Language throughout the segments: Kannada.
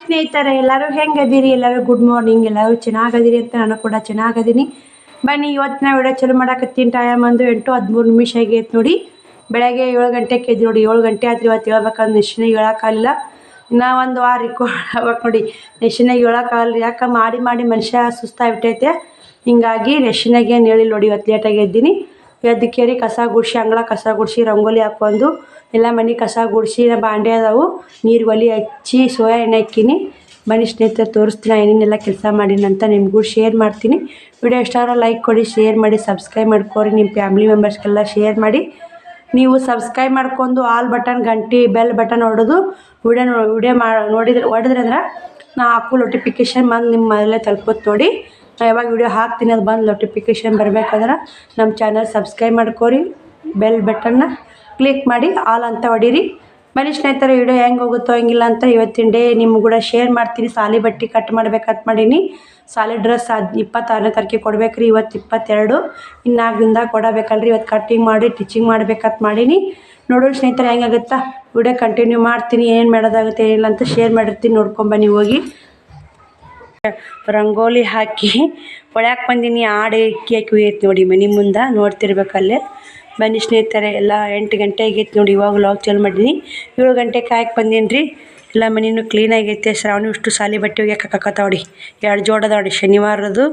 ಸ್ನೇಹಿತರೆ ಎಲ್ಲರೂ ಹೆಂಗದಿರಿ? ಎಲ್ಲರೂ ಗುಡ್ ಮಾರ್ನಿಂಗ್. ಎಲ್ಲರೂ ಚೆನ್ನಾಗದಿರಿ ಅಂತ ನಾನು ಕೂಡ ಚೆನ್ನಾಗದೀನಿ. ಬನ್ನಿ ಇವತ್ತು ನಾವು ವಿಡಿಯೋ ಚಲೋ ಮಾಡಾಕತ್ತೀನಿ. ಟೈಮ್ ಒಂದು 8:13 ಆಗೈತೆ ನೋಡಿ. ಬೆಳಗ್ಗೆ 7 ಗಂಟೆಗೆ ಎದ್ದು ನೋಡಿ. 7 ಗಂಟೆ ಆದ್ರೆ ಇವತ್ತು ಹೇಳ್ಬೇಕಂದ್ರೆ ನೆಶಿನಾಗ ಹೇಳೋಕ್ಕಾಗಲಿಲ್ಲ. ಇನ್ನೂ ಒಂದು ವಾರ ರಿಕಾರ್ಡ್ ಆಗ್ಬೇಕು ನೋಡಿ. ನೆಶಿನಾಗ ಹೇಳೋಕ್ಕಾಗಲ್ಲ, ಯಾಕೆ ಮಾಡಿ ಮಾಡಿ ಮನುಷ್ಯ ಸುಸ್ತಾಗ್ಬಿಟ್ಟೈತೆ. ಹಿಂಗಾಗಿ ನೆಶಿನಾಗೆ ಏನು ಹೇಳಿಲ್ಲ ನೋಡಿ. ಇವತ್ತು ಲೇಟಾಗಿ ಎದ್ದೀನಿ. ಎದ್ದು ಕೇರಿ ಕಸ ಗುಡಿಸಿ, ಅಂಗಳ ಕಸ ಗುಡಿಸಿ, ರಂಗೋಲಿ ಹಾಕ್ಕೊಂಡು ಎಲ್ಲ ಮನೆ ಕಸ ಗುಡಿಸಿ, ಬಾಂಡೆ ಅದಾವು, ನೀರು ಒಲೆ ಹಚ್ಚಿ ಸೋಯಾ ಎಣ್ಣೆ ಹಾಕೀನಿ. ಬನ್ನಿ ಸ್ನೇಹಿತರೆ ತೋರಿಸ್ತೀನಿ ಏನೇನೆಲ್ಲ ಕೆಲಸ ಮಾಡೀನಿ ಅಂತ ನಿಮಗೂ ಶೇರ್ ಮಾಡ್ತೀನಿ. ವಿಡಿಯೋ ಇಷ್ಟ ಆದ್ರೆ ಲೈಕ್ ಕೊಡಿ, ಶೇರ್ ಮಾಡಿ, ಸಬ್ಸ್ಕ್ರೈಬ್ ಮಾಡ್ಕೊರಿ. ನಿಮ್ಮ ಫ್ಯಾಮಿಲಿ ಮೆಂಬರ್ಸ್ಗೆಲ್ಲ ಶೇರ್ ಮಾಡಿ. ನೀವು ಸಬ್ಸ್ಕ್ರೈಬ್ ಮಾಡ್ಕೊಂಡು ಆಲ್ ಬಟನ್ ಗಂಟೆ ಬೆಲ್ ಬಟನ್ ಹೊಡೆದು ವಿಡಿಯೋ ಹೊಡೆದ್ರಿ ಅಂದ್ರೆ ನಾ ಹಾಕೋ ನೋಟಿಫಿಕೇಷನ್ ಬಂದು ನಿಮ್ಮ ಮನೇಲೆ ತಲುಪುತ್ತೆ ನೋಡಿ. ನಾ ಯಾವಾಗ ವಿಡಿಯೋ ಹಾಕ್ತೀನಿ ಅದು ಬಂದು ನೋಟಿಫಿಕೇಷನ್ ಬರಬೇಕಾದ್ರೆ ನಮ್ಮ ಚಾನಲ್ ಸಬ್ಸ್ಕ್ರೈಬ್ ಮಾಡ್ಕೊರಿ, ಬೆಲ್ ಬಟನ್ನ ಕ್ಲಿಕ್ ಮಾಡಿ ಆಲ್ ಅಂತ ಹೊಡೀರಿ. ಬನ್ನಿ ಸ್ನೇಹಿತರೆ ವಿಡಿಯೋ ಹೆಂಗೆ ಹೋಗುತ್ತೋ ಹಂಗಿಲ್ಲ ಅಂತ ಇವತ್ತಿನ ಡೇ ನಿಮ್ಗೆ ಕೂಡ ಶೇರ್ ಮಾಡ್ತೀನಿ. ಸಾಲಿ ಬಟ್ಟೆ ಕಟ್ ಮಾಡ್ಬೇಕಂತ ಮಾಡೀನಿ. ಸಾಲಿ ಡ್ರೆಸ್ 26ನೇ ತಾರೀಕಿಗೆ ಕೊಡ್ಬೇಕ್ರಿ. ಇವತ್ತು 22, ಇನ್ನು 4 ದಿನದಾಗ ಕೊಡಬೇಕಲ್ರಿ. ಇವತ್ತು ಕಟ್ಟಿಂಗ್ ಮಾಡಿ ಟಿಚಿಂಗ್ ಮಾಡ್ಬೇಕಂತ ಮಾಡೀನಿ. ನೋಡೋಣ ಸ್ನೇಹಿತರೆ ಹೆಂಗಾಗುತ್ತಾ. ವಿಡಿಯೋ ಕಂಟಿನ್ಯೂ ಮಾಡ್ತೀನಿ. ಏನು ಮಾಡೋದಾಗುತ್ತೆ ಏನಿಲ್ಲ ಅಂತ ಶೇರ್ ಮಾಡಿರ್ತೀನಿ, ನೋಡ್ಕೊಂಬನ್ನಿ ಹೋಗಿ. ರಂಗೋಲಿ ಹಾಕಿ ಒಳ್ಯಾಕೆ ಬಂದೀನಿ. ಆಡು ಇಕ್ಕಿ ಹಾಕಿ ಹೋಗೈತೆ ನೋಡಿ ಮನೆ ಮುಂದೆ, ನೋಡ್ತಿರ್ಬೇಕಲ್ಲೇ. ಬನ್ನಿ ಸ್ನೇಹಿತರೆ ಎಲ್ಲ 8 ಗಂಟೆ ಆಗೈತೆ ನೋಡಿ. ಇವಾಗ ಲಾಗ್ ಚಾಲು ಮಾಡೀನಿ. 7 ಗಂಟೆಗೆ ಹಾಕಿ ಬಂದೀನಿ ರೀ. ಎಲ್ಲ ಮನೆಯೂ ಕ್ಲೀನ್ ಆಗೈತೆ. ಶ್ರಾವಣಿ ಇಷ್ಟು ಸಾಲಿ ಬಟ್ಟೆ ಹೋಗಿ ಹಾಕತ್ತಾವಡಿ. 2 ಜೋಡು ಅದಾವಡಿ. ಶನಿವಾರದ್ದು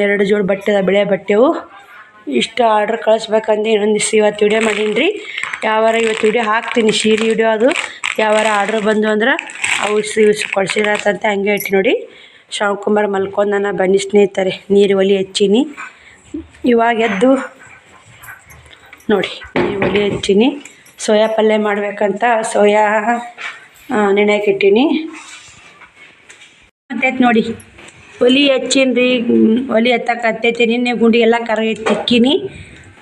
2 ಜೋಡು ಬಟ್ಟೆ ಅದ, ಬಿಳೆ ಬಟ್ಟೆವು. ಇಷ್ಟು ಆರ್ಡ್ರ್ ಕಳಿಸ್ಬೇಕಂದು ಇನ್ನೊಂದು ದಿವ್ಸ ಇವತ್ತು ವಿಡಿಯೋ ಮಾಡೀನಿ ರೀ. ಯಾವಾರ ಇವತ್ತು ವಿಡಿಯೋ ಹಾಕ್ತೀನಿ, ಸೀರೆ ವಿಡಿಯೋ ಅದು. ಯಾವಾರ ಆರ್ಡ್ರ್ ಬಂದು ಅಂದ್ರೆ ಅವು ಇವ್ಸು ಕೊಡ್ಸಿರತ್ತಂತೆ ಹಂಗೆ ಇಟ್ಟು ನೋಡಿ. ಶಾವ್ಕುಮಾರ್ ಮಲ್ಕೊಂಡನ. ಬನ್ನಿ ಸ್ನೇಹಿತರೆ ನೀರು ಒಲೆ ಹಚ್ಚೀನಿ. ಇವಾಗ ಎದ್ದು ನೋಡಿ ನೀರು ಒಲೆ ಹಚ್ಚೀನಿ. ಸೋಯಾ ಪಲ್ಯ ಮಾಡ್ಬೇಕಂತ ಸೋಯಾ ನೆನೆಯಕ್ಕೆ ಇಟ್ಟೀನಿ. ಮತ್ತೈತೆ ನೋಡಿ ಒಲೆ ಹಚ್ಚೀನಿ ರೀ. ಒಲೆ ಹತ್ತಕ್ಕೆ ಹತ್ತೈತೆ. ನಿನ್ನೆ ಗುಂಡಿ ಎಲ್ಲ ಕರಗೈತೆ ತಿಕ್ಕೀನಿ.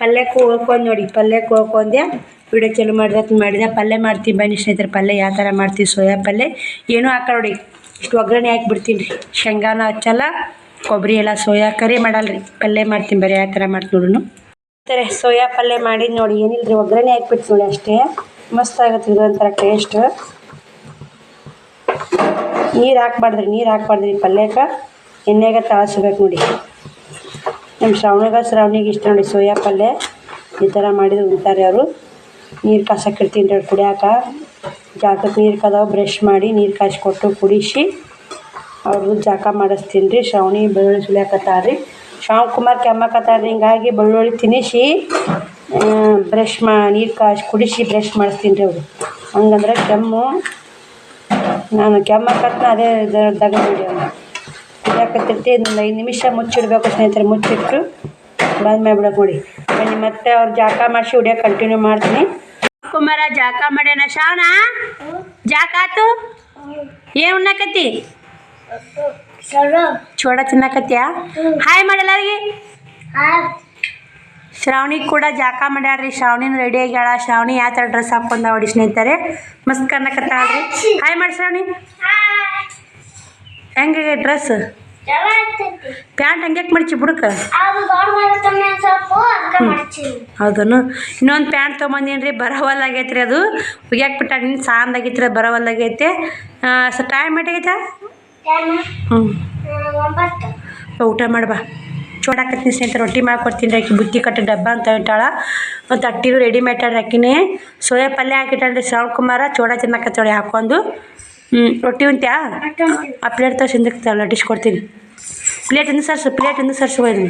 ಪಲ್ಯಕ್ಕೆ ಹೋಗ್ಕೊಂಡು ನೋಡಿ. ಪಲ್ಯಕ್ಕೆ ಹೋಗ್ಕೊಂಡೆ ವಿಡಿಯೋ ಚಲೋ ಮಾಡಿದೆ. ಪಲ್ಯ ಮಾಡ್ತೀನಿ ಬನ್ನಿ ಸ್ನೇಹಿತರೆ. ಪಲ್ಯ ಯಾವ ಥರ ಮಾಡ್ತೀವಿ ಸೋಯಾ ಪಲ್ಯ ಏನೂ ಹಾಕ ನೋಡಿ. ಇಷ್ಟು ಒಗ್ಗರಣೆ ಹಾಕಿಬಿಡ್ತೀನಿ ರೀ. ಶೇಂಗಾನ ಹಚ್ಚಲ್ಲ, ಕೊಬ್ಬರಿ ಎಲ್ಲ ಸೋಯಾ ಕರಿ ಮಾಡಲ್ಲ ರೀ. ಪಲ್ಯ ಮಾಡ್ತೀನಿ ಬರೀ ಯಾವ ಥರ ಮಾಡ್ತೀನಿ ನೋಡೋಣ. ಸರಿ ಸೋಯಾ ಪಲ್ಯ ಮಾಡಿದ್ದು ನೋಡಿ. ಏನಿಲ್ಲ ರೀ, ಒಗ್ಗರಣೆ ಹಾಕ್ಬಿಟ್ಟು ನೋಡಿ ಅಷ್ಟೇ. ಮಸ್ತ್ ಆಗುತ್ತೆ ಇದು ಒಂಥರ ಟೇಸ್ಟ್. ನೀರು ಹಾಕ್ಬಾರ್ದ್ರಿ ಪಲ್ಯಕ್ಕೆ. ಎಣ್ಣೆಗೆ ತಾಳಿಸ್ಬೇಕು ನೋಡಿ. ನಮ್ಮ ಶ್ರಾವಣಿಗೆ ಇಷ್ಟ ನೋಡಿ ಸೋಯಾ ಪಲ್ಯ. ಈ ಥರ ಮಾಡಿದ್ರು ಉಂತಾರೆ ಅವರು. ನೀರು ಕಾಸಕ್ಕಿಡ್ತೀನಿ ರೀ ಕುಡಿಯಾಕ. ಜಾಕಕ್ಕೆ ನೀರು ಕದಾವ, ಬ್ರಷ್ ಮಾಡಿ ನೀರು ಕಾಯಿಸ್ಕೊಟ್ಟು ಕುಡಿಸಿ ಅವ್ರದ್ದು ಜಾಕ ಮಾಡಿಸ್ತೀನಿ ರೀ. ಶ್ರಾವಣಿ ಬೆಳ್ಳುಳ್ಳಿ ಸುಲಿಯಾಕತ್ತಾರ ರೀ. ಶಾವ್ಕುಮಾರ್ ಕೆಮ್ಮಕತ್ತಾರ ರೀ. ಹಿಂಗಾಗಿ ಬೆಳ್ಳುಳ್ಳಿ ತಿನ್ನಿಸಿ ಬ್ರಷ್ ನೀರು ಕಾಯಿಸಿ ಕುಡಿಸಿ ಬ್ರಷ್ ಮಾಡಿಸ್ತೀನಿ ರೀ ಅವರು. ಹಂಗಂದ್ರೆ ಕೆಮ್ಮು. ನಾನು ಕೆಮ್ಮಕತ್ನ ಅದೇ ದಗ ನೋಡಿ ಅವ್ನು ಕುಡಿಯಾಕತ್ತಿರ್ತಿ. ಒಂದು 5 ನಿಮಿಷ ಮುಚ್ಚಿಡ್ಬೇಕು ಸ್ನೇಹಿತರೆ. ಮುಚ್ಚಿಟ್ಟು ಬಂದ್ ಮಾಡಿಬಿಡಕ್ಕೆ ನೋಡಿ. ಬನ್ನಿ ಮತ್ತೆ ಅವ್ರು ಜಾಕ ಮಾಡಿಸಿ ವಿಡಿಯೋ ಕಂಟಿನ್ಯೂ ಮಾಡ್ತೀನಿ. ಕುಮಾರ ಜಾಕ ಮಾಡ್ಯಾನ. ಶಾವಣ ಜಾಕ ಆತು. ಏನು ಉಣ್ಣಾಕತ್ತಿ? ಚೋಡ ತಿನ್ನಕತ್ತೀಯಾ? ಹಾಯ್ ಮಾಡಲ್ಲಾರಿಗೆ. ಶ್ರಾವಣಿ ಕೂಡ ಜಾಕ ಮಾಡ್ಯಾಳ್ರಿ. ಶ್ರಾವಣಿನ ರೆಡಿ ಆಗ್ಯಾಳ. ಶ್ರಾವಣಿ ಯಾವ ಥರ ಡ್ರೆಸ್ ಹಾಕೊಂಡ ನೋಡಿ ಸ್ನೇಹಿತರೆ. ಮಸ್ತ್ ಕನ್ನಕತ್ತಾಳ್ರಿ. ಹಾಯ್ ಮಾಡಿ ಶ್ರಾವಣಿ. ಹೆಂಗೆ ಡ್ರೆಸ್? ಪ್ಯಾಂಟ್ ಹಂಗೆ ಮಡಿಚಿ ಬುಡಕ್ಕೆ. ಹೌದನು. ಇನ್ನೊಂದು ಪ್ಯಾಂಟ್ ತೊಗೊಂಬಂದೀನಿ ರೀ. ಬರವಲ್ಲಾಗೈತೆ ರೀ ಅದು. ಒಗ್ಯಾಕೆ ಬಿಟ್ಟ ನಿನ್ನ ಸಾಂದಾಗೈತೆ ರೀ. ಬರವಲ್ಲಾಗೈತೆ. ಟೈಮ್ ಎಷ್ಟಾಗೈತೆ? ಊಟ ಮಾಡ್ಬಾ. ಚೋಡಾಕತ್ತೀನಿ ಸ್ನೇಹಿತರೆ. ರೊಟ್ಟಿ ಮಾಡ್ಕೊಡ್ತೀನಿ ರೀ. ಆಕಿ ಬುತ್ತಿ ಕಟ್ಟಿ ಡಬ್ಬ ಅಂತ ಇಟ್ಟಾಳ. ಮತ್ತು ಅಟ್ಟಿರು ರೆಡಿ ಮಾಡ್ಯಾಳ ಆಕಿನೇ. ಸೋಯಾ ಪಲ್ಯ ಹಾಕಿಟ್ಟಾಳ್ರಿ ಶ್ರಾವಣಕುಮಾರ. ಚೋಡ ತಿನ್ನಕತ್ತೇಳಿ ಹಾಕೊಂಡು. ರೊಟ್ಟಿ ಉಂಟ್ಯಾ? ಆ ಪ್ಲೇಟ್ ತೋರಿಸಿ ಹಿಂದಕ್ಕೆ ಲಟ್ಟಿಸ್ಕೊಡ್ತೀನಿ. ಪ್ಲೇಟಿಂದ ಸರ್ಸು ಹೋಯ್ತು.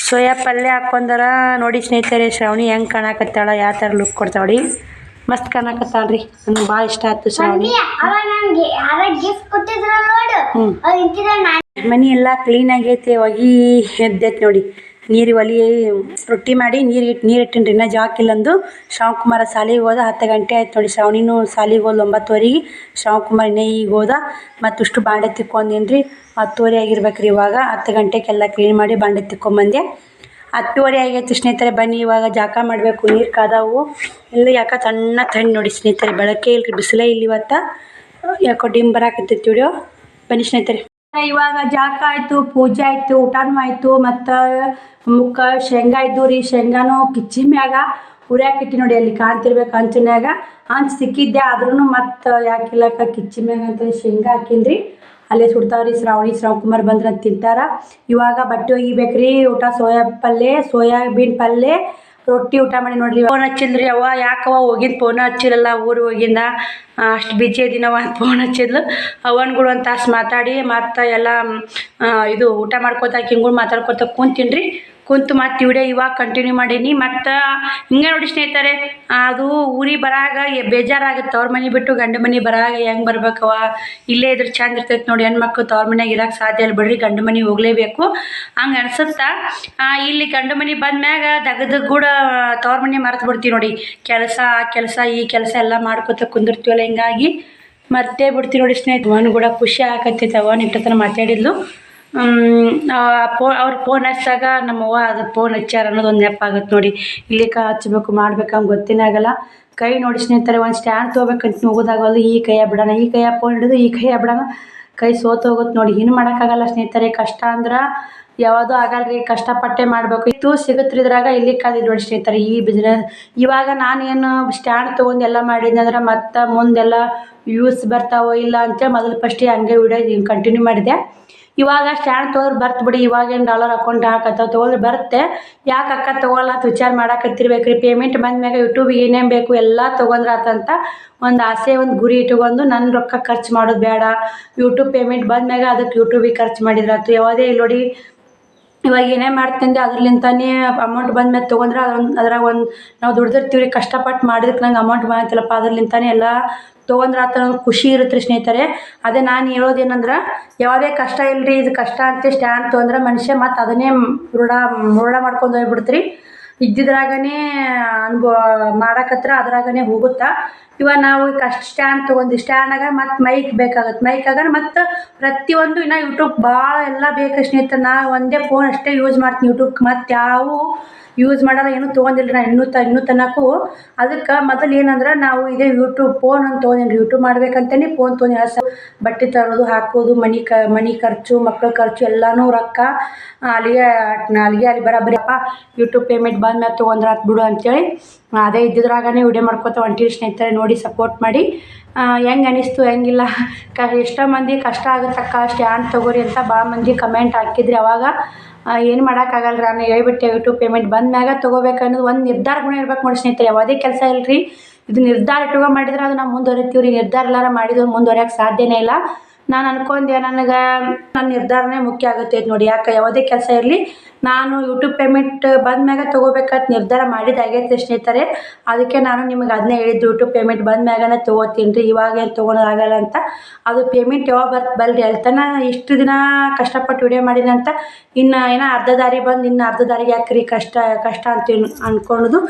ಸೋಯಾ ಪಲ್ಯ ಹಾಕೊಂಡರ ನೋಡಿ ಸ್ನೇಹಿತರೆ. ಶ್ರಾವಣಿ ಹೆಂಗೆ ಕಾಣಕತ್ತಾಳ, ಯಾವ ಥರ ಲುಕ್ ಕೊಡ್ತಾವಳಿ. ಮಸ್ತ್ ಕಾಣಕತ್ತಾಳ್ರಿ. ನನಗೆ ಭಾಳ ಇಷ್ಟ ಆಯ್ತು ಶ್ರಾವಣಿ. ಮನೆ ಎಲ್ಲ ಕ್ಲೀನ್ ಆಗೈತೆ. ಒಗಿ ಎದ್ದೈತೆ ನೋಡಿ. ನೀರು ಒಲಿ ರೊಟ್ಟಿ ಮಾಡಿ ನೀರು ಇಟ್ಟಿನಿ ರೀ. ಇನ್ನೂ ಜಾಕಿಲ್ಲಂದು. ಶ್ರಾವಣಕುಮಾರ ಸಾಲಿಗೆ ಹೋದ. 10 ಗಂಟೆ ಆಯ್ತು ನೋಡಿ. ಶ್ರಾವಣಿನೂ ಸಾಲಿಗೆ ಹೋದ 9:00ವರೆಗೆ. ಶ್ರಾವಣಕುಮಾರ್ ಇನ್ನೇ ಈಗ ಹೋದ. ಮತ್ತು ಇಷ್ಟು ಬಾಂಡೆ ತಿಕ್ಕೊಂಡೀನಿ ರೀ. 10:30 ಆಗಿರ್ಬೇಕು ರೀ ಇವಾಗ. 10 ಗಂಟೆಗೆಲ್ಲ ಕ್ಲೀನ್ ಮಾಡಿ ಬಾಂಡೆ ತಿಕ್ಕೊಂಬಂದೆ. 10:30 ಆಗೈತೆ ಸ್ನೇಹಿತರೆ. ಬನ್ನಿ ಇವಾಗ ಜಾಕ ಮಾಡಬೇಕು. ನೀರು ಕಾದಾವು. ಇಲ್ಲಿ ಯಾಕೆ ತಣ್ಣ ನೋಡಿ ಸ್ನೇಹಿತರೆ. ಬೆಳಕೇ ಇಲ್ರಿ, ಬಿಸಿಲೇ ಇಲ್ಲ ಇವತ್ತು. ಯಾಕೋ ಡಿಮ್ ಬರಾಕತ್ತೈತಿ ವಿಡಿಯೋ. ಬನ್ನಿ ಸ್ನೇಹಿತರೆ. ಇವಾಗ ಜಾಕ ಆಯಿತು, ಪೂಜೆ ಆಯಿತು, ಊಟನೂ ಆಯಿತು. ಮತ್ತು ಮುಖ ಶೇಂಗಾ ಇದ್ದು ರೀ. ಶೇಂಗಾನು ಕಿಚ್ಚಿ ಮ್ಯಾಗ ಉರಿಯಾಕಿಟ್ಟು ನೋಡಿ ಅಲ್ಲಿ ಕಾಣ್ತಿರ್ಬೇಕು ಹಂಚಿನಾಗ. ಹಂಚು ಸಿಕ್ಕಿದ್ದೆ ಆದ್ರೂ ಮತ್ತು ಯಾಕಿಲ್ಲಕ್ಕ ಕಿಚ್ಚಿ ಮ್ಯಾಗ ಅಂತ ಶೇಂಗಾ ಹಾಕಿನ್ರಿ. ಅಲ್ಲೇ ಸುಡ್ತಾವ್ರಿ. ಶ್ರಾವಣ್ ಬಂದ್ರೆ ತಿಂತಾರ. ಇವಾಗ ಬಟ್ಟೆ ಒಗಿಬೇಕ್ರಿ. ಊಟ ಸೋಯಾಬೀನ್ ಪಲ್ಯ ರೊಟ್ಟಿ ಊಟ ಮಾಡಿ ನೋಡ್ರಿ. ಫೋನ್ ಹಚ್ಚಿದ್ರಿ ಅವ್ವ, ಯಾಕವ್ವ ಹೋಗಿದ್ ಫೋನ್ ಹಚ್ಚಿರಲ್ಲ ಊರಿಗೆ ಹೋಗಿಂದ, ಅಷ್ಟು ಬಿಜಿ ಇದೀನವ ಅಂತ ಫೋನ್ ಹಚ್ಚಿದ್ಲು. ಅವನ್ ಕೂಡ ಒಂದು ತಾಸು ಮಾತಾಡಿ ಮತ್ತು ಎಲ್ಲ ಇದು ಊಟ ಮಾಡ್ಕೋತ ಹಿಂಗೂ ಮಾತಾಡ್ಕೊತ ಕುಂತೀನಿ. ಕುಂತು ಮತ್ತು ವಿಡಿಯೋ ಇವಾಗ ಕಂಟಿನ್ಯೂ ಮಾಡೀನಿ. ಮತ್ತು ಹಿಂಗೆ ನೋಡಿ ಸ್ನೇಹಿತರೆ, ಅದು ಊರಿಗೆ ಬರಾಗ ಬೇಜಾರಾಗುತ್ತೆ. ತವ್ರ ಮನೆ ಬಿಟ್ಟು ಗಂಡು ಮನೆ ಬರಾಗ ಹೆಂಗೆ ಬರ್ಬೇಕವ, ಇಲ್ಲೇ ಇದ್ರೆ ಚಂದ ಇರ್ತೈತೆ ನೋಡಿ. ಹೆಣ್ಮಕ್ಳು ತವ್ರ ಮನೆಯಾಗ ಇರೋಕೆ ಸಾಧ್ಯ ಇಲ್ಲ ಬಿಡ್ರಿ, ಗಂಡು ಮನೆ ಹೋಗಲೇಬೇಕು ಹಂಗೆ ಅನ್ಸುತ್ತಾ. ಇಲ್ಲಿ ಗಂಡು ಮನೆ ಬಂದ್ಮ್ಯಾಗ ದಗದ ಕೂಡ ತವ್ರ ಮನೆ ಮರೆತು ಬಿಡ್ತೀವಿ ನೋಡಿ. ಕೆಲಸ ಈ ಕೆಲಸ ಎಲ್ಲ ಮಾಡ್ಕೊತ ಕುಂದಿರ್ತೀವಲ್ಲ, ಹಿಂಗಾಗಿ ಮರ್ತೇ ಬಿಡ್ತೀವಿ ನೋಡಿ ಸ್ನೇಹಿತರೆ. ಅವನು ಕೂಡ ಖುಷಿ ಆಗತ್ತೈತೆ. ಅವನು ಇಟ್ಟತನ ಮಾತಾಡಿದ್ಲು. ಅವ್ರ ಫೋನ್ ಹಚ್ಚಾಗ ನಮ್ಮವ್ವ ಅದು ಫೋನ್ ಹಚ್ಚಾರ ಅನ್ನೋದು ಒಂದು ನೆನಪಾಗುತ್ತೆ ನೋಡಿ. ಇಲ್ಲಿಕ ಹಚ್ಬೇಕು ಮಾಡ್ಬೇಕಂಗೆ ಗೊತ್ತೇ ಆಗಲ್ಲ. ಕೈ ನೋಡಿ ಸ್ನೇಹಿತರೆ, ಒಂದು ಸ್ಟ್ಯಾಂಡ್ ತೊಗೋಬೇಕಂತ ಹೋಗೋದಾಗಲ್ಲ. ಈ ಕೈಯ ಬಿಡೋಣ, ಈ ಕೈಯ ಫೋನ್ ಹಿಡಿದು ಈ ಕೈಯ ಬಿಡೋಣ, ಕೈ ಸೋತು ಹೋಗುತ್ತೆ ನೋಡಿ. ಏನು ಮಾಡೋಕ್ಕಾಗಲ್ಲ ಸ್ನೇಹಿತರೆ. ಕಷ್ಟ ಅಂದ್ರೆ ಯಾವುದೂ ಆಗಲ್ರಿ, ಕಷ್ಟಪಟ್ಟೆ ಮಾಡಬೇಕು. ಇತ್ತು ಸಿಗುತ್ರಿ ಇದ್ರಾಗ. ಇಲ್ಲಿ ಕಾದಿದ್ದು ನೋಡಿ ಸ್ನೇಹಿತರೆ ಈ ಬಿಸ್ನೆಸ್. ಇವಾಗ ನಾನೇನು ಸ್ಟ್ಯಾಂಡ್ ತೊಗೊಂಡು ಎಲ್ಲ ಮಾಡಿದ್ನಂದ್ರೆ ಮತ್ತು ಮುಂದೆಲ್ಲ ವ್ಯೂಸ್ ಬರ್ತಾವೋ ಇಲ್ಲ ಅಂತೇಳಿ ಮೊದಲು ಫಸ್ಟಿಗೆ ಹಂಗೆ ವಿಡಿಯೋ ಕಂಟಿನ್ಯೂ ಮಾಡಿದೆ. ಇವಾಗ ಸ್ಟ್ಯಾಂಡ್ ತೊಗೊಂಡ್ರೆ ಬರ್ತು ಬಿಡಿ. ಇವಾಗೇನು $1 ಅಕೌಂಟ್ ಹಾಕತ್ತಾವ, ತೊಗೊಂಡ್ರೆ ಬರುತ್ತೆ. ಯಾಕೆ ಅಕ್ಕ ತೊಗೊಲ್ಲ ಅಂತ ವಿಚಾರ ಮಾಡಕತ್ತಿರ್ಬೇಕು ರೀ. ಪೇಮೆಂಟ್ ಬಂದ್ಮ್ಯಾಗ ಯೂಟ್ಯೂಬಿಗೆ ಏನೇನು ಬೇಕು ಎಲ್ಲ ತೊಗೊಂಡ್ರೆ ಆತಂತ ಒಂದು ಆಸೆ, ಒಂದು ಗುರಿ ಇಟ್ಕೊಂಡು ನನ್ನ ರೊಕ್ಕ ಖರ್ಚು ಮಾಡೋದು ಬೇಡ. ಯೂಟ್ಯೂಬ್ ಪೇಮೆಂಟ್ ಬಂದ್ಮ್ಯಾಗ ಅದಕ್ಕೆ ಯೂಟ್ಯೂಬಿಗೆ ಖರ್ಚು ಮಾಡಿದ್ರಾತು. ಯಾವುದೇ ಇಲ್ಲಿ ನೋಡಿ, ಇವಾಗ ಏನೇ ಮಾಡ್ತಂದೆ ಅದ್ರಲಿಂತಾನೇ ಅಮೌಂಟ್ ಬಂದ್ಮೇಲೆ ತೊಗೊಂಡ್ರೆ ಅದ್ರಾಗ ಒಂದು ನಾವು ದುಡ್ದಿರ್ತೀವಿ ರೀ. ಕಷ್ಟಪಟ್ಟು ಮಾಡಿದಕ್ಕೆ ನಂಗೆ ಅಮೌಂಟ್ ಬಂತಲ್ಲಪ್ಪ, ಅದ್ರಲಿಂತಾನೇ ಎಲ್ಲ ತೊಗೊಂಡ್ರೆ ಆತ ನಂಗೆ ಖುಷಿ ಇರುತ್ತೆ ಸ್ನೇಹಿತರೆ. ಅದೇ ನಾನು ಹೇಳೋದೇನಂದ್ರೆ, ಯಾವುದೇ ಕಷ್ಟ ಇಲ್ಲರಿ. ಇದು ಕಷ್ಟ ಅಂತ ಸ್ಟ್ಯಾಂಡ್ ತೊಗೊಂಡ್ರೆ ಮನುಷ್ಯ ಮತ್ತು ಅದನ್ನೇ ರೂಢ ಮಾಡ್ಕೊಂಡು ಹೋಗ್ಬಿಡ್ತೀರಿ. ಇದ್ದಿದ್ರಾಗನೇ ಅನುಭವ ಮಾಡಕತ್ರ ಅದ್ರಾಗನೇ ಹೋಗುತ್ತಾ. ಇವಾಗ ನಾವು ಕಷ್ಟ ಸ್ಟ್ಯಾಂಡ್ ತೊಗೊಂಡು ಸ್ಟ್ಯಾಂಡಾಗ ಮತ್ತು ಮೈಕ್ ಬೇಕಾಗುತ್ತೆ. ಮೈಕಾಗ ಮತ್ತು ಪ್ರತಿಯೊಂದು ಇನ್ನು ಯೂಟ್ಯೂಬ್ ಭಾಳ ಎಲ್ಲ ಬೇಕು ಸ್ನೇಹಿತರೆ. ನಾ ಒಂದೇ ಫೋನ್ ಅಷ್ಟೇ ಯೂಸ್ ಮಾಡ್ತೀನಿ ಯೂಟ್ಯೂಬ್ಗೆ, ಮತ್ತು ಯಾವ ಯೂಸ್ ಮಾಡಲ್ಲ, ಏನೂ ತೊಗೊಂಡಿಲ್ಲ ನಾನು ಇನ್ನೂ ತನಕೂ. ಅದಕ್ಕೆ ಮೊದಲು ಏನಂದ್ರೆ ನಾವು ಇದೇ ಯೂಟ್ಯೂಬ್ ಫೋನ್ ಅಂತ ತೊಗೊಂಡಿನಿ. ಯೂಟ್ಯೂಬ್ ಮಾಡ್ಬೇಕಂತಲೇ ಫೋನ್ ತೊಗೊಂಡು ಬಟ್ಟೆ ತರೋದು ಹಾಕೋದು, ಮನೆ ಖರ್ಚು, ಮಕ್ಕಳ ಖರ್ಚು ಎಲ್ಲನೂ ರೊಕ್ಕ ಅಲ್ಲಿ ಬರೋಬ್ಬರಿಪ್ಪ. ಯೂಟ್ಯೂಬ್ ಪೇಮೆಂಟ್ ಬಂದ್ಮೇಲೆ ತೊಗೊಂಡ್ರೆ ಆತು ಬಿಡು ಅಂಥೇಳಿ ಅದೇ ಇದ್ದಿದ್ರಾಗನೇ ವಿಡಿಯೋ ಮಾಡ್ಕೊತ ಹೊಂಟೀವಿ ಸ್ನೇಹಿತರೆ. ನೋಡಿ ಸಪೋರ್ಟ್ ಮಾಡಿ. ಹೆಂಗೆ ಅನಿಸ್ತು ಹೆಂಗಿಲ್ಲ, ಎಷ್ಟೋ ಮಂದಿ ಕಷ್ಟ ಆಗುತ್ತಕ್ಕ ಸ್ಟ್ಯಾಂಡ್ ತೊಗೋರಿ ಅಂತ ಭಾಳ ಮಂದಿ ಕಮೆಂಟ್ ಹಾಕಿದ್ರಿ. ಅವಾಗ ಏನು ಮಾಡೋಕ್ಕಾಗಲ್ಲ. ನಾನು ಹೇಳ್ಬಿಟ್ಟೆ ಯೂಟ್ಯೂಬ್ ಪೇಮೆಂಟ್ ಬಂದ್ಮ್ಯಾಗ ತೊಗೋಬೇಕನ್ನೋದು ಒಂದು ನಿರ್ಧಾರ ಗುಣ ಇರ್ಬೇಕು ನೋಡಿ ಸ್ನೇಹಿತರೆ. ಯಾವುದೇ ಕೆಲಸ ಇಲ್ಲರಿ, ಇದು ನಿರ್ಧಾರ ಇಟ್ಕೊಂಡು ಮಾಡಿದ್ರೆ ಅದು ನಾವು ಮುಂದುವರಿತೀವಿ ರೀ. ನಿರ್ಧಾರ ಎಲ್ಲಾರ ಮಾಡಿದ್ರೆ ಮುಂದುವರಿಯೋಕೆ ಸಾಧ್ಯನೇ ಇಲ್ಲ. ನಾನು ಅನ್ಕೊಂಡೆ ನನಗೆ ನನ್ನ ನಿರ್ಧಾರನೇ ಮುಖ್ಯ ಆಗುತ್ತೈತೆ ನೋಡಿ. ಯಾಕೆ ಯಾವುದೇ ಕೆಲಸ ಇರಲಿ, ನಾನು ಯೂಟ್ಯೂಬ್ ಪೇಮೆಂಟ್ ಬಂದ್ಮ್ಯಾಗ ತೊಗೋಬೇಕಂತ ನಿರ್ಧಾರ ಮಾಡಿದಾಗೈತೆ ಸ್ನೇಹಿತರೆ. ಅದಕ್ಕೆ ನಾನು ನಿಮಗೆ ಅದನ್ನೇ ಹೇಳಿದ್ದು, ಯೂಟ್ಯೂಬ್ ಪೇಮೆಂಟ್ ಬಂದ್ಮ್ಯಾಗನೇ ತೊಗೋತೀನಿ ರೀ, ಇವಾಗೇನು ತೊಗೊಳೋದಾಗಲ್ಲ ಅಂತ. ಅದು ಪೇಮೆಂಟ್ ಯಾವಾಗ ಬರಲಿ ಅಲ್ತನ ಇಷ್ಟು ದಿನ ಕಷ್ಟಪಟ್ಟು ವಿಡಿಯೋ ಮಾಡಿದಂತ ಇನ್ನು ಏನೋ ಅರ್ಧ ದಾರಿ ಬಂದು ಇನ್ನು ಅರ್ಧ ದಾರಿಗೆ ಯಾಕ್ರಿ ಕಷ್ಟ ಅಂತ ಅಂದ್ಕೊಳ್ಳೋದು.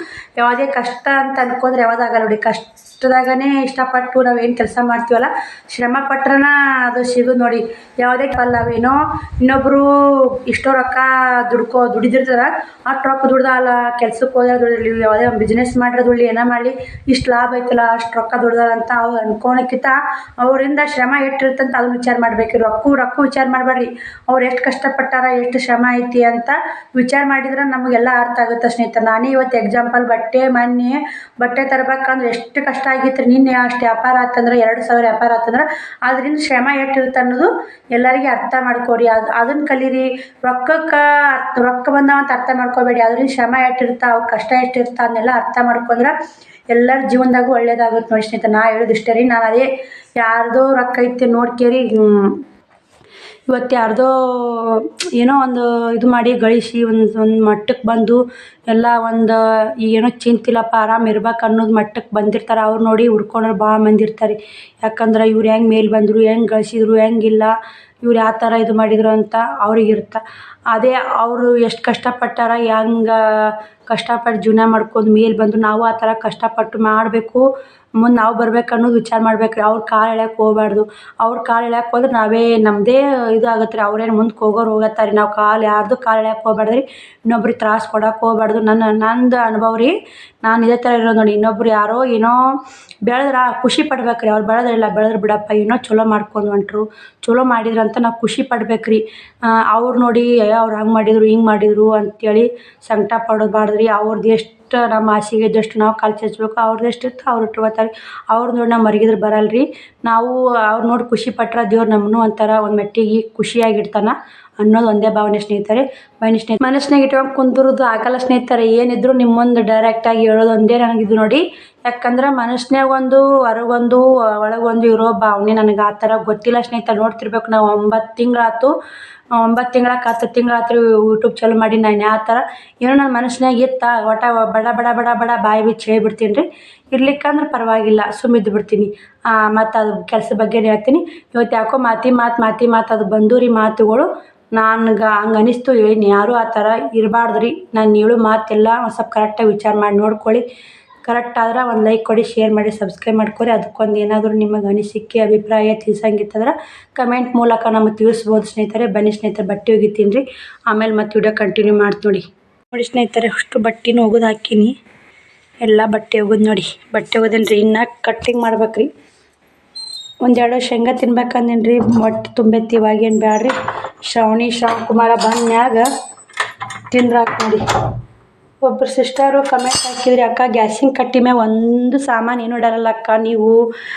ಯಾವುದೇ ಕಷ್ಟ ಅಂತ ಅಂದ್ಕೊಂಡ್ರೆ ಯಾವುದಾಗಲ್ಲ ನೋಡಿ. ಕಷ್ಟದಾಗನೇ ಇಷ್ಟಪಟ್ಟು ನಾವೇನು ಕೆಲಸ ಮಾಡ್ತೀವಲ್ಲ, ಶ್ರಮ ಪಟ್ರನ ಅದು ಸಿಗೋದು ನೋಡಿ. ಯಾವುದೇ ಅಲ್ಲಾವೇನೋ ಇನ್ನೊಬ್ಬರು ಇಷ್ಟೋ ರೊಕ್ಕ ದುಡಿದಿರ್ತಾರೆ, ಅಷ್ಟು ರೊಕ್ಕ ದುಡ್ದಲ್ಲ, ಕೆಲ್ಸಕ್ಕೆ ಹೋದ್ರೆ ದುಡಿಲಿ, ಯಾವುದೇ ಒಂದು ಬಿಸ್ನೆಸ್ ಮಾಡಿದ್ರೆ ದುಡ್ಲಿ, ಏನೋ ಮಾಡಲಿ, ಇಷ್ಟು ಲಾಭ ಐತಲ್ಲ, ಅಷ್ಟು ರೊಕ್ಕ ದುಡ್ದಾರ ಅಂತ ಅವ್ರು ಅನ್ಕೊಳಕ್ಕಿಂತ ಅವರಿಂದ ಶ್ರಮ ಎಷ್ಟಿರ್ತಂತ ಅದನ್ನ ವಿಚಾರ ಮಾಡ್ಬೇಕು. ರೊಕ್ಕ ವಿಚಾರ ಮಾಡಬೇಡ್ರಿ. ಅವ್ರು ಎಷ್ಟು ಕಷ್ಟಪಟ್ಟಾರ, ಎಷ್ಟು ಶ್ರಮ ಐತಿ ಅಂತ ವಿಚಾರ ಮಾಡಿದ್ರೆ ನಮಗೆಲ್ಲ ಅರ್ಥ ಆಗುತ್ತೆ ಸ್ನೇಹಿತರೆ. ನಾನೇ ಇವತ್ತು ಎಕ್ಸಾಂಪಲ್ ಮೊನ್ನೆ ಬಟ್ಟೆ ತರಬೇಕಂದ್ರೆ ಎಷ್ಟು ಕಷ್ಟ ಆಗಿತ್ತು ರೀ. ನಿನ್ನೆ ಅಷ್ಟು ವ್ಯಾಪಾರ ಆತಂದ್ರೆ 2,000 ವ್ಯಾಪಾರ ಆತಂದ್ರೆ ಅದರಿಂದ ಶ್ರಮ ಎಷ್ಟಿರುತ್ತೆ ಅನ್ನೋದು ಎಲ್ಲರಿಗೆ ಅರ್ಥ ಮಾಡ್ಕೊರಿ. ಅದನ್ನು ಕಲೀರಿ. ರೊಕ್ಕ ಬಂದಾವ ಅಂತ ಅರ್ಥ ಮಾಡ್ಕೋಬೇಡಿ. ಅದರಿಂದ ಶ್ರಮ ಎಷ್ಟಿರ್ತಾ, ಅವ್ರ ಕಷ್ಟ ಎಷ್ಟಿರ್ತಾ ಅದನ್ನೆಲ್ಲ ಅರ್ಥ ಮಾಡ್ಕೊಂಡ್ರೆ ಎಲ್ಲರ ಜೀವನದಾಗೂ ಒಳ್ಳೇದಾಗುತ್ತೆ ನೋಡಿ ಸ್ನೇಹಿತರೆ. ನಾ ಹೇಳೋದು ಇಷ್ಟೇ ರೀ. ನಾನು ಅದೇ ಯಾರ್ದೋ ರೊಕ್ಕ ಐತೆ ನೋಡ್ಕೇರಿ ಇವತ್ತು ಯಾರ್ದೋ ಏನೋ ಒಂದು ಇದು ಮಾಡಿ ಗಳಿಸಿ ಒಂದು ಮಟ್ಟಕ್ಕೆ ಬಂದು ಎಲ್ಲ ಒಂದು ಏನೋ ಚಿಂತಿಲ್ಲಪ್ಪ ಆರಾಮ್ ಇರ್ಬೇಕು ಅನ್ನೋದು ಮಟ್ಟಕ್ಕೆ ಬಂದಿರ್ತಾರೆ. ಅವ್ರು ನೋಡಿ ಹುಡ್ಕೊಂಡ್ರೆ ಭಾಳ ಮಂದಿ ಇರ್ತಾರೆ. ಯಾಕಂದ್ರೆ ಇವ್ರು ಹೆಂಗೆ ಮೇಲೆ ಬಂದರು, ಹೆಂಗೆ ಗಳಿಸಿದ್ರು, ಹೆಂಗಿಲ್ಲ, ಇವ್ರು ಯಾವ ಥರ ಇದು ಮಾಡಿದ್ರು ಅಂತ ಅವ್ರಿಗಿರುತ್ತೆ. ಅದೇ ಅವರು ಎಷ್ಟು ಕಷ್ಟಪಟ್ಟಾರ, ಹೆಂಗೆ ಕಷ್ಟಪಟ್ಟು ಜೀವನ ಮಾಡ್ಕೊಂಡು ಮೇಲೆ ಬಂದು ನಾವು ಆ ಥರ ಕಷ್ಟಪಟ್ಟು ಮಾಡಬೇಕು, ಮುಂದೆ ನಾವು ಬರ್ಬೇಕು ಅನ್ನೋದು ವಿಚಾರ ಮಾಡ್ಬೇಕು ರೀ. ಅವ್ರ ಕಾಲು ಎಳ್ಯಕ್ಕೆ ಹೋಗ್ಬಾರ್ದು. ಅವ್ರ ಕಾಲು ಎಳ್ಯಕ್ಕೆ ಹೋದ್ರೆ ನಮ್ಮದೇ ಇದು ಆಗುತ್ತೆ ರೀ. ಅವ್ರೇನು ಮುಂದಕ್ಕೆ ಹೋಗತ್ತಾರೆ. ನಾವು ಯಾರ್ದು ಕಾಲು ಎಳ್ಯಕ್ಕೆ ಹೋಗ್ಬಾರ್ದು ರೀ. ಇನ್ನೊಬ್ರಿಗೆ ತ್ರಾಸು ಕೊಡೋಕೆ ಹೋಗ್ಬಾರ್ದು. ನಂದು ಅನುಭವ ರೀ. ನಾನು ಇದೇ ಥರ ಇರೋದು ನೋಡಿ. ಇನ್ನೊಬ್ರು ಯಾರೋ ಏನೋ ಬೆಳೆದ್ರೆ ಖುಷಿ ಪಡ್ಬೇಕು ರೀ. ಅವ್ರು ಬೆಳೆದ್ರೆ ಬಿಡಪ್ಪ ಏನೋ ಚಲೋ ಮಾಡ್ಕೊಂಡು ಹೊಂಟ್ರು, ಚಲೋ ಮಾಡಿದ್ರಂತ ನಾವು ಖುಷಿ ಪಡ್ಬೇಕು ರೀ. ಅವ್ರು ನೋಡಿ ಅವ್ರು ಹಂಗೆ ಮಾಡಿದರು ಹಿಂಗೆ ಮಾಡಿದರು ಅಂಥೇಳಿ ಸಂಕಟ ಪಡೋಬಾರ್ದು ರೀ. ಅವ್ರದ್ದು ಎಷ್ಟು ಎಷ್ಟು ನಮ್ಮ ಹಾಸಿಗೆ ಇದ್ದಷ್ಟು ನಾವು ಕಾಲು ಚಾಚಬೇಕು, ಅವ್ರದ್ದು ಎಷ್ಟಿತ್ತು ಅವ್ರು ಇಟ್ಕೋತಾರೆ. ಅವ್ರು ನೋಡಿ ನಾವು ಮರಗಿದ್ರೆ ಬರಲ್ಲ ರೀ. ನಾವು ಅವ್ರು ನೋಡಿ ಖುಷಿ ಪಟ್ರೆ ದೇವ್ರು ನಮ್ಮನ್ನು ಒಂಥರ ಒಂದು ಮಟ್ಟಿಗೆ ಖುಷಿಯಾಗಿರ್ತಾನೆ ಅನ್ನೋದು ಒಂದೇ ಭಾವನೆ ಸ್ನೇಹಿತರೆ. ಬನ್ನಿ ಮನಸ್ಸಿನಾಗ ಇಟ್ಕೊಂಡು ಕುಂದಿರೋದು ಆಗಲ್ಲ ಸ್ನೇಹಿತರೆ. ಏನಿದ್ರು ನಿಮ್ಮ ಮುಂದೆ ಡೈರೆಕ್ಟಾಗಿ ಹೇಳೋದು ಒಂದೇ ನನಗಿದು ನೋಡಿ. ಯಾಕಂದ್ರೆ ಮನಸ್ಸಿನಾಗ ಒಂದು ಹೊರಗೊಂದು ಒಳಗೊಂದು ಇರೋ ಭಾವನೆ ನನಗೆ ಆ ಥರ ಗೊತ್ತಿಲ್ಲ ಸ್ನೇಹಿತರೆ. ನೋಡ್ತಿರ್ಬೇಕು ನಾವು 9 ತಿಂಗಳಾಯ್ತು, 9 ತಿಂಗಳಾಕ 10 ತಿಂಗಳಾತ್ರಿ ಯೂಟ್ಯೂಬ್ ಚಾಲು ಮಾಡಿ. ನಾನು ಯಾವ ಥರ ಏನೋ ನನ್ನ ಮನಸ್ಸಿನಾಗ ಇತ್ತು ಒಟ ಬಡ ಬಡ ಬಡ ಬಡ ಬಾಯಿ ಬಿಚ್ಚಿ ಹೇಳ್ಬಿಡ್ತೀನಿ ರೀ. ಇರ್ಲಿಕ್ಕಂದ್ರೆ ಪರವಾಗಿಲ್ಲ ಸುಮ್ಮಿದ್ದು ಬಿಡ್ತೀನಿ. ಮತ್ತು ಅದು ಕೆಲಸದ ಬಗ್ಗೆನೇ ಹೇಳ್ತೀನಿ. ಇವತ್ತು ಯಾಕೋ ಮಾತು ಅದು ಬಂದು ರೀ ಮಾತುಗಳು. ನನ್ಗೆ ಹಂಗೆ ಅನಿಸ್ತು. ಏನು ಯಾರೂ ಆ ಥರ ಇರಬಾರ್ದು ರೀ. ನಾನು ಹೇಳೋ ಮಾತೆಲ್ಲ ಒಂದು ಸ್ವಲ್ಪ ಕರೆಕ್ಟಾಗಿ ವಿಚಾರ ಮಾಡಿ ನೋಡ್ಕೊಳ್ಳಿ. ಕರೆಕ್ಟ್ ಆದ್ರೆ ಒಂದು ಲೈಕ್ ಕೊಡಿ, ಶೇರ್ ಮಾಡಿ, ಸಬ್ಸ್ಕ್ರೈಬ್ ಮಾಡ್ಕೊರಿ. ಅದಕ್ಕೊಂದು ಏನಾದರೂ ನಿಮಗೆ ಅನಿಸಿಕೆ ಅಭಿಪ್ರಾಯ ತಿಳಿಸಂಗಿತ್ತಂದ್ರೆ ಕಮೆಂಟ್ ಮೂಲಕ ನಮಗೆ ತಿಳಿಸ್ಬೋದು ಸ್ನೇಹಿತರೆ. ಬನ್ನಿ ಸ್ನೇಹಿತರೆ ಬಟ್ಟೆ ಒಗಿತೀನಿ ರೀ, ಆಮೇಲೆ ಮತ್ತೆ ವಿಡಿಯೋ ಕಂಟಿನ್ಯೂ ಮಾಡ್ತೀನಿ ನೋಡಿ ಸ್ನೇಹಿತರೆ. ಅಷ್ಟು ಬಟ್ಟೆನೂ ಒಗೆದು ಹಾಕೀನಿ, ಎಲ್ಲ ಬಟ್ಟೆ ಒಗೆದು ನೋಡಿ. ಬಟ್ಟೆ ಒಗೆದೇನಿ ರೀ. ಇನ್ನು ಕಟ್ಟಿಂಗ್ ಮಾಡ್ಬೇಕು ರೀ. 1-2 ಶೇಂಗಾ ತಿನ್ಬೇಕಂದೇನಿ ರೀ. ಮೊಟ್ಟೆ ತುಂಬೈತಿ ಇವಾಗೇನು ಬ್ಯಾಡ್ರಿ. ಶ್ರಾವಣಕುಮಾರ ಬಂದ್ಮ್ಯಾಗ ತಿಂದ್ರಾಕ್ ನೋಡಿ. ಒಬ್ಬರು ಸಿಸ್ಟರು ಕಮೆಂಟ್ ಹಾಕಿದ್ರಿ, ಅಕ್ಕ ಗ್ಯಾಸಿನ ಕಟ್ಟಿ ಮ್ಯಾಗ ಒಂದು ಸಾಮಾನು ಏನು ಇಡಲ್ಲ ಅಕ್ಕ ನೀವು,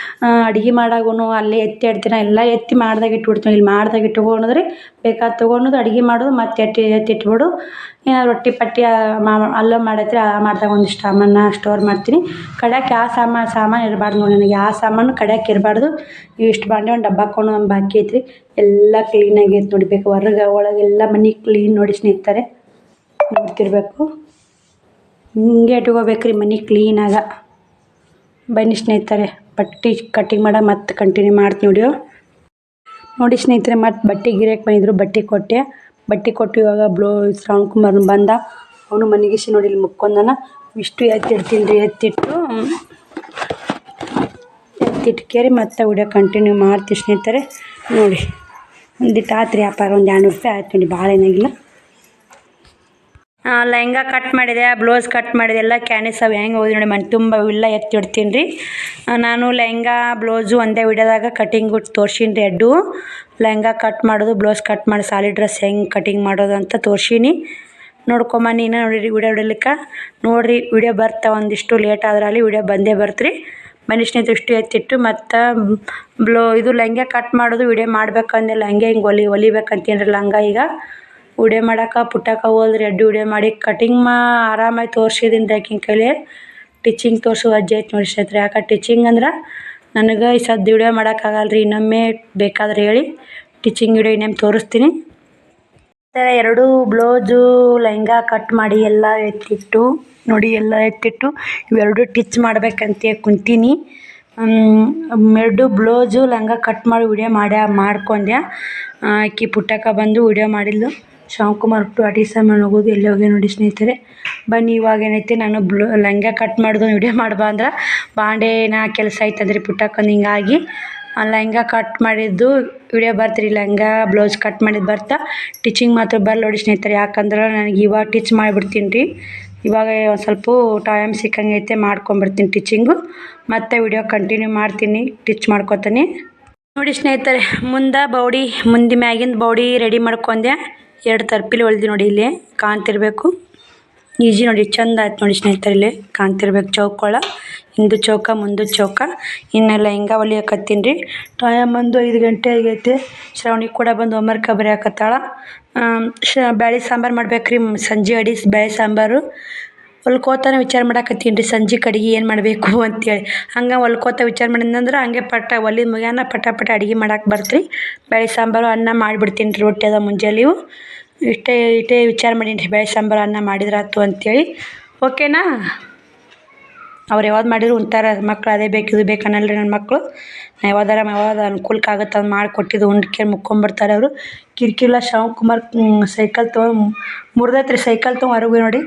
ಅಡುಗೆ ಮಾಡಾಗೂ ಅಲ್ಲೇ ಎತ್ತಿ ಇಡ್ತೀನಿ. ಎಲ್ಲ ಎತ್ತಿ ಮಾಡ್ದಾಗ ಇಟ್ಬಿಡ್ತೀನಿ. ಇಲ್ಲಿ ಮಾಡ್ದಾಗ ಇಟ್ಕೊಳೋದ್ರಿ, ಬೇಕಾದ ತೊಗೊಳೋದು ಅಡುಗೆ ಮಾಡೋದು, ಮತ್ತು ಎತ್ತಿ ಇಟ್ಬಿಡು. ಏನಾದ್ರು ರೊಟ್ಟಿ ಪಟ್ಟಿ ಅಲ್ಲ ಮಾಡೈತ್ರಿ, ಮಾಡಿದಾಗ ಒಂದಿಷ್ಟು ಸಾಮಾನು ಸ್ಟೋರ್ ಮಾಡ್ತೀನಿ. ಕಡ್ಯಾಕೆ ಯಾವ ಸಾಮಾನು ಇರಬಾರ್ದು ನೋಡಿ. ನನಗೆ ಯಾವ ಸಾಮಾನು ಕಡ್ಯಾಕೆ ಇರಬಾರ್ದು. ಇಷ್ಟು ಬಾಂಡೆ ಒಂದು ಡಬ್ಬ ಹಾಕೊಂಡು ಒಂದು ಬಾಕಿ ಐತ್ರಿ. ಎಲ್ಲ ಕ್ಲೀನಾಗೈತೆ ನೋಡಬೇಕು. ಹೊರಗೆ ಒಳಗೆಲ್ಲ ಮನೆ ಕ್ಲೀನ್ ನೋಡಿ ಸ್ನೇಹಿತರೆ. ನೋಡ್ತಿರ್ಬೇಕು, ಹಿಂಗೆ ಇಟ್ಕೋಬೇಕ್ರಿ ಮನೆ ಕ್ಲೀನಾಗ. ಬನ್ನಿ ಸ್ನೇಹಿತರೆ ಬಟ್ಟೆ ಕಟ್ಟಿಂಗ್ ಮಾಡ ಮತ್ತೆ ಕಂಟಿನ್ಯೂ ಮಾಡ್ತೀನಿ ವಿಡಿಯೋ ನೋಡಿ ಸ್ನೇಹಿತರೆ. ಮತ್ತು ಬಟ್ಟೆ ಗಿರಾಕಿ ಬಂದಿದ್ರು, ಬಟ್ಟೆ ಕೊಟ್ಟು ಇವಾಗ ಶ್ರಾವಣಕುಮಾರ್ ಬಂದ. ಅವನು ಮನೆಗಿಸಿ ನೋಡಿ ಇಲ್ಲಿ ಮುಕ್ಕೊಂಡನ. ಇಷ್ಟು ಎತ್ತಿಡ್ತೀನಿ ರೀ. ಎತ್ತಿಟ್ಕೇರಿ ಮತ್ತೆ ವಿಡಿಯೋ ಕಂಟಿನ್ಯೂ ಮಾಡ್ತೀವಿ ಸ್ನೇಹಿತರೆ. ನೋಡಿ ಒಂದಿಟ್ಟು ಆತ್ರಿ ವ್ಯಾಪಾರ, ಒಂದು 200 ರೂಪಾಯಿ ಆಯ್ತು ನೋಡಿ, ಭಾಳ ಏನಾಗಿಲ್ಲ. ಲೆಹಂಗಾ ಕಟ್ ಮಾಡಿದೆ, ಬ್ಲೌಸ್ ಕಟ್ ಮಾಡಿದೆ, ಎಲ್ಲ ಕ್ಯಾನಿಸ್ ಅವು ಹೆಂಗೆ ಹೋಗಿ ನೋಡಿ. ಮನೆ ತುಂಬ ಇಲ್ಲ ಎತ್ತಿಡ್ತೀನಿ ರೀ. ನಾನು ಲೆಹಂಗಾ ಬ್ಲೌಸು ಒಂದೇ ವಿಡಿಯೋದಾಗ ಕಟಿಂಗ್ ತೋರ್ಸೀನಿ ರೀ. 2 ಲೆಹಂಗಾ ಕಟ್ ಮಾಡೋದು, ಬ್ಲೌಸ್ ಕಟ್ ಮಾಡಿ ಸಾಲಿ ಡ್ರೆಸ್ ಹೆಂಗೆ ಕಟಿಂಗ್ ಮಾಡೋದು ಅಂತ ತೋರ್ಸೀನಿ. ನೋಡ್ಕೊಂಬನ್ನಿ. ಇನ್ನೂ ನೋಡಿರಿ ವಿಡಿಯೋ ಬಿಡಲಿಕ್ಕೆ ನೋಡಿರಿ. ವಿಡಿಯೋ ಬರ್ತಾ ಒಂದಿಷ್ಟು ಲೇಟ್ ಆದ್ರೆ ಅಲ್ಲಿ ವಿಡಿಯೋ ಬಂದೇ ಬರ್ತ್ರಿ. ಬನ್ನಿ ಸ್ನೇಹಿತರೆ ಇಷ್ಟು ಎತ್ತಿಟ್ಟು ಮತ್ತು ಇದು ಲೆಹಂಗಾ ಕಟ್ ಮಾಡೋದು ವಿಡಿಯೋ ಮಾಡ್ಬೇಕಂದೆ. ಲೆಹಂಗಾ ಹಿಂಗೆ ಹೊಲಿಬೇಕಂತೇನ್ರಿ ಲಂಗ. ಈಗ ವಿಡಿಯೋ ಮಾಡೋಕೆ ಪುಟ್ಟಕ್ಕೆ ಹೋದ್ರಿ. 2 ವಿಡಿಯೋ ಮಾಡಿ ಕಟಿಂಗ್ ಆರಾಮಾಗಿ ತೋರಿಸಿದ್ದೀನಿ ರೀ. ಆಕಿನ ಕೈಲಿ ಟಿಚಿಂಗ್ ತೋರಿಸೋ ಅಜ್ಜಿ ಐತೆ ನೋಡಿ ಸ್ನೇಹಿತರೆ. ಯಾಕೆ ಟಿಚಿಂಗ್ ಅಂದ್ರೆ ನನಗೆ ಈ ಸದ್ದು ವಿಡಿಯೋ ಮಾಡೋಕ್ಕಾಗಲ್ಲ ರೀ. ಇನ್ನೊಮ್ಮೆ ಬೇಕಾದ್ರೆ ಹೇಳಿ ಟಿಚಿಂಗ್ ವಿಡಿಯೋ ಇನ್ನೊಮ್ಮೆ ತೋರಿಸ್ತೀನಿ. ಈ ಥರ 2 ಬ್ಲೌಸು ಲೆಹಂಗಾ ಕಟ್ ಮಾಡಿ ಎಲ್ಲ ಎತ್ತಿಟ್ಟು ನೋಡಿ. ಎಲ್ಲ ಎತ್ತಿಟ್ಟು ಇವೆರಡು ಟಿಚ್ ಮಾಡ್ಬೇಕಂತ ಕುಂತೀನಿ. 2 ಬ್ಲೌಸು ಲೆಹಂಗಾ ಕಟ್ ಮಾಡಿ ವಿಡಿಯೋ ಮಾಡ್ಕೊಂಡೆ. ಆಕಿ ಪುಟ್ಟಕ್ಕ ಬಂದು ವಿಡಿಯೋ ಮಾಡಿದ್ಲು. ಶ್ರಾವಣಕುಮಾರ್ ಅಡುಗೆ ಸಾಮಾನು ಹೋಗೋದು ಎಲ್ಲೇ ಹೋಗಿ ನೋಡಿ ಸ್ನೇಹಿತರೆ. ಬನ್ನಿ ಇವಾಗ ಏನೈತೆ, ನಾನು ಲೆಹಂಗಾ ಕಟ್ ಮಾಡೋದು ವಿಡಿಯೋ ಮಾಡ್ಬಾ ಅಂದ್ರೆ ಬಾಂಡೆನ ಕೆಲಸ ಐತಂದ್ರಿ ಪುಟ್ಟಕ್ಕಂದು. ಹಿಂಗಾಗಿ ಲೆಹಂಗಾ ಕಟ್ ಮಾಡಿದ್ದು ವಿಡಿಯೋ ಬರ್ತೀರಿ. ಲೆಹಂಗಾ ಬ್ಲೌಸ್ ಕಟ್ ಮಾಡಿದ್ದು ಬರ್ತಾ, ಟಿಚಿಂಗ್ ಮಾತ್ರ ಬರಲ್ಲ ನೋಡಿ ಸ್ನೇಹಿತರೆ. ಯಾಕಂದ್ರೆ ನನಗೆ ಇವಾಗ ಟಿಚ್ ಮಾಡಿಬಿಡ್ತೀನಿ ರೀ. ಇವಾಗ ಒಂದು ಸ್ವಲ್ಪ ಟೈಮ್ ಸಿಕ್ಕಂಗೈತೆ, ಮಾಡ್ಕೊಂಬಿಡ್ತೀನಿ ಟಿಚಿಂಗು. ಮತ್ತು ವಿಡಿಯೋ ಕಂಟಿನ್ಯೂ ಮಾಡ್ತೀನಿ, ಟಿಚ್ ಮಾಡ್ಕೊತೀನಿ ನೋಡಿ ಸ್ನೇಹಿತರೆ. ಮುಂದೆ ಮ್ಯಾಗಿಂದ ಬೌಡಿ ರೆಡಿ ಮಾಡ್ಕೊಂಡೆ. 2 ತರ್ಪಿಲಿ ಹೊಲ್ದಿ ನೋಡಿ. ಇಲ್ಲಿ ಕಾಣ್ತಿರ್ಬೇಕು, ಈಜಿ ನೋಡಿ, ಚಂದ ಆಯ್ತು ನೋಡಿ ಸ್ನೇಹಿತರೆ. ಇಲ್ಲಿ ಕಾಣ್ತಿರ್ಬೇಕು ಚೌಕೊಳ, ಹಿಂದು ಚೌಕ ಮುಂದು ಚೌಕ. ಇನ್ನೆಲ್ಲ ಹಿಂಗೆ ಹೊಲಿಯಕತ್ತೀನಿ ರೀ. ಟೈಮ್ ಬಂದು 5 ಗಂಟೆ ಆಗೈತೆ. ಶ್ರಾವಣಿ ಕೂಡ ಬಂದು ಹೋಮ್ವರ್ಕ್ ಬರೆಯಕತ್ತಾಳ. ಬ್ಯಾಳೆ ಸಾಂಬಾರು ಮಾಡ್ಬೇಕ್ರಿ. ಸಂಜೆ ಬ್ಯಾಳೆ ಸಾಂಬಾರು ಹೊಲ್ಕೋತಾನೆ ವಿಚಾರ ಮಾಡಕತ್ತೀನಿ ರೀ. ಸಂಜೆ ಅಡುಗೆ ಏನು ಮಾಡಬೇಕು ಅಂತೇಳಿ ಹಂಗೆ ಹೊಲ್ಕೋತ ವಿಚಾರ ಮಾಡಿದ್ನಂದ್ರೆ ಹಂಗೆ ಒಲಿದ ಮುಗ್ಯಾನ ಪಟ ಅಡುಗೆ ಮಾಡಕ್ಕೆ ಬರ್ತ್ರಿ. ಬ್ಯಾಳೆ ಸಾಂಬಾರು ಅನ್ನ ಮಾಡಿಬಿಡ್ತೀನಿ ರೀ. ರೊಟ್ಟಿ ಅದ ಮುಂಜಾನೆವು. ಇಷ್ಟೇ ವಿಚಾರ ಮಾಡೀನಿ ರೀ. ಬ್ಯಾಳೆ ಸಾಂಬಾರು ಅನ್ನ ಮಾಡಿದ್ರಾತು ಅಂತೇಳಿ. ಓಕೆನಾ? ಅವ್ರು ಯಾವ್ದು ಮಾಡಿದ್ರು ಉಣ್ತಾರ. ಮಕ್ಳು ಅದೇ ಬೇಕು ಇದು ಬೇಕು ಅನ್ನಲ್ರಿ ನನ್ನ ಮಕ್ಕಳು. ಯಾವ್ದು ಅನುಕೂಲಕ್ಕೆ ಆಗುತ್ತೆ ಅದು ಮಾಡಿಕೊಟ್ಟಿದ್ದು ಉಂಡ್ಕೆ ಮುಕ್ಕೊಂಬಿಡ್ತಾರೆ ಅವರು. ಕಿರಿಕಿಲ್ಲ. ಶ್ರಾವಣಕುಮಾರ್ ಸೈಕಲ್ ಮುರಿದೈತ್ರಿ. ಸೈಕಲ್ ಹೊರಗೆ ನೋಡಿ.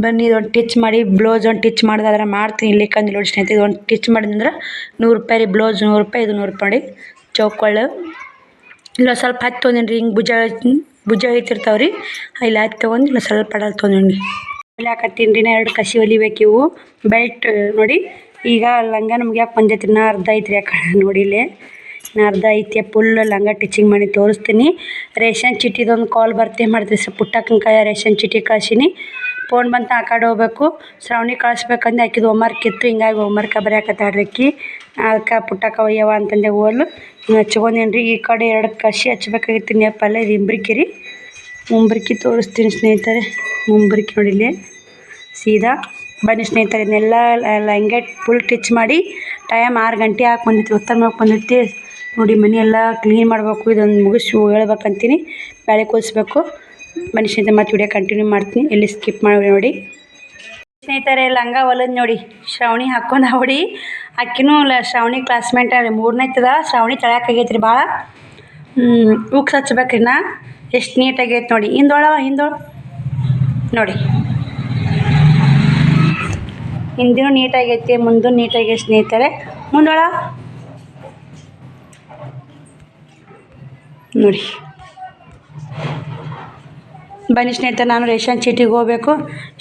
ಬನ್ನಿ ಇದೊಂದು ಟಿಚ್ ಮಾಡಿ, ಬ್ಲೌಸ್ ಒಂದು ಟಿಚ್ ಮಾಡಿದ್ರೆ ಮಾಡ್ತೀನಿ. ಇಲ್ಲಿಕ್ಕಂದು ನೋಡಿ ಸ್ನೇಹಿತರೆ. ಇದೊಂದು ಟಿಚ್ ಮಾಡಿದ್ರೆ 100 ರೂಪಾಯಿ ರೀ. ಬ್ಲೌಸ್ 100 ರೂಪಾಯಿ, ಇದು 100 ರೂಪಾಯಿ ನೋಡಿ. ಚೌಕೊಳ್ಳು ಇಲ್ಲ ಸ್ವಲ್ಪ ಹತ್ತು ತೊಗೊಂಡಿನಿ ರೀ. ಹಿಂಗೆ ಭುಜ ಐತಿರ್ತಾವೆ ರೀ. ಇಲ್ಲಿ ಹತ್ತು ತೊಗೊಂಡು ಇಲ್ಲ ಸ್ವಲ್ಪ ಅಡಲ್ ತೊಗೊಂಡು ಹೊಲಿಯಾಕತ್ತೀನಿ ರೀ. 2 ಕಸಿ ಹೊಲಿಬೇಕು ಇವು. ಬೆಲ್ಟ್ ನೋಡಿ. ಈಗ ಲಂಗ ನಮ್ಗೆ ಯಾಕೆ ಬಂದೈತ್ರಿ. ನಾ ಅರ್ಧ ಐತ್ರಿ. ಯಾಕೆ ನೋಡಿ ಇಲ್ಲಿ ನಾ ಅರ್ಧ ಐತಿ. ಫುಲ್ ಲಂಗ ಟಿಚಿಂಗ್ ಮಾಡಿ ತೋರಿಸ್ತೀನಿ. ರೇಷನ್ ಚೀಟಿದೊಂದು ಕಾಲ್ ಮಾಡ್ತೀವಿ ಸರ್. ಪುಟ್ಟಕ್ಕನ ಕೈಯ ರೇಷನ್ ಚೀಟಿ ಕಳ್ಸೀನಿ. ಫೋನ್ ಬಂತು ಆ ಕಡೆ ಹೋಗ್ಬೇಕು. ಶ್ರಾವಣಿ ಕಳಿಸ್ಬೇಕಂದು ಆಕಿದು ಹೋಮ್ವರ್ಕ್ ಇತ್ತು, ಹಿಂಗಾಗಿ ಹೋಮ್ವರ್ಕ ಬರೆಯಕತ್ತಾಳ್ರಿ ಆಕಿ. ಅದಕ್ಕೆ ಪುಟ್ಟಕ್ಕ ಒಯ್ಯವ ಅಂತಂದೆ ಹೋಲು ಹಚ್ಕೊಂಡೇನಿ ರೀ. ಈ ಕಡೆ 2 ಕಸಿ ಹಚ್ಬೇಕಾಗಿತ್ತು ನೆಪ್ಪಲ್ಲ. ಇದು ಇಂಬ್ರಿಕಿ ರೀ, ಮುಂಬ್ರಿಕಿ ತೋರಿಸ್ತೀನಿ ಸ್ನೇಹಿತರೆ. ಮುಂಬ್ರಿಕಿ ನೋಡಿ ಇಲ್ಲಿ ಸೀದಾ ಬನ್ನಿ ಸ್ನೇಹಿತರೆ. ಇದನ್ನೆಲ್ಲ ಲಂಗೆಟ್ ಫುಲ್ ಟಿಚ್ ಮಾಡಿ ಟೈಮ್ 6 ಗಂಟೆ ಹಾಕಿ ಬಂದಿತ್ತು, ಉತ್ತರ ಬಂದೈತಿ ನೋಡಿ. ಮನೆ ಎಲ್ಲ ಕ್ಲೀನ್ ಮಾಡಬೇಕು. ಇದೊಂದು ಮುಗಿಸಿ ಹೇಳ್ಬೇಕಂತೀನಿ, ಬ್ಯಾಳೆ ಕೂದಿಸ್ಬೇಕು. ಬನ್ನಿ ಸ್ನೇಹಿತರೆ, ಮತ್ತೆ ವಿಡಿಯೋ ಕಂಟಿನ್ಯೂ ಮಾಡ್ತೀನಿ, ಎಲ್ಲಿ ಸ್ಕಿಪ್ ಮಾಡಿ ನೋಡಿ ಸ್ನೇಹಿತರೆ. ಲಂಗ ಹೊಲದ್ ನೋಡಿ ಶ್ರಾವಣಿ ಹಾಕ್ಕೊಂಡು ಹೊಡಿ. ಅಕ್ಕಿನೂ ಶ್ರಾವಣಿ ಕ್ಲಾಸ್ಮೇಟ್ ರೀ, 3ನೇತದ. ಶ್ರಾವಣಿ ತಳ್ಯಾಕಾಗೈತೆ ರೀ ಭಾಳ. ಉಕ್ಸ್ ಹಚ್ಬೇಕ್ರಿ ನಾ. ಎಷ್ಟು ನೀಟಾಗೈತೆ ನೋಡಿ. ಹಿಂದೋಳ ನೋಡಿ, ಹಿಂದಿನೂ ನೀಟಾಗೈತಿ, ಮುಂದೂ ನೀಟಾಗೈತೆ ಸ್ನೇಹಿತರೆ. ಮುಂದೋಳ ನೋಡಿ. ಬನ್ನಿ ಸ್ನೇಹಿತರೆ, ನಾನು ರೇಷನ್ ಚೀಟಿಗೆ ಹೋಗ್ಬೇಕು.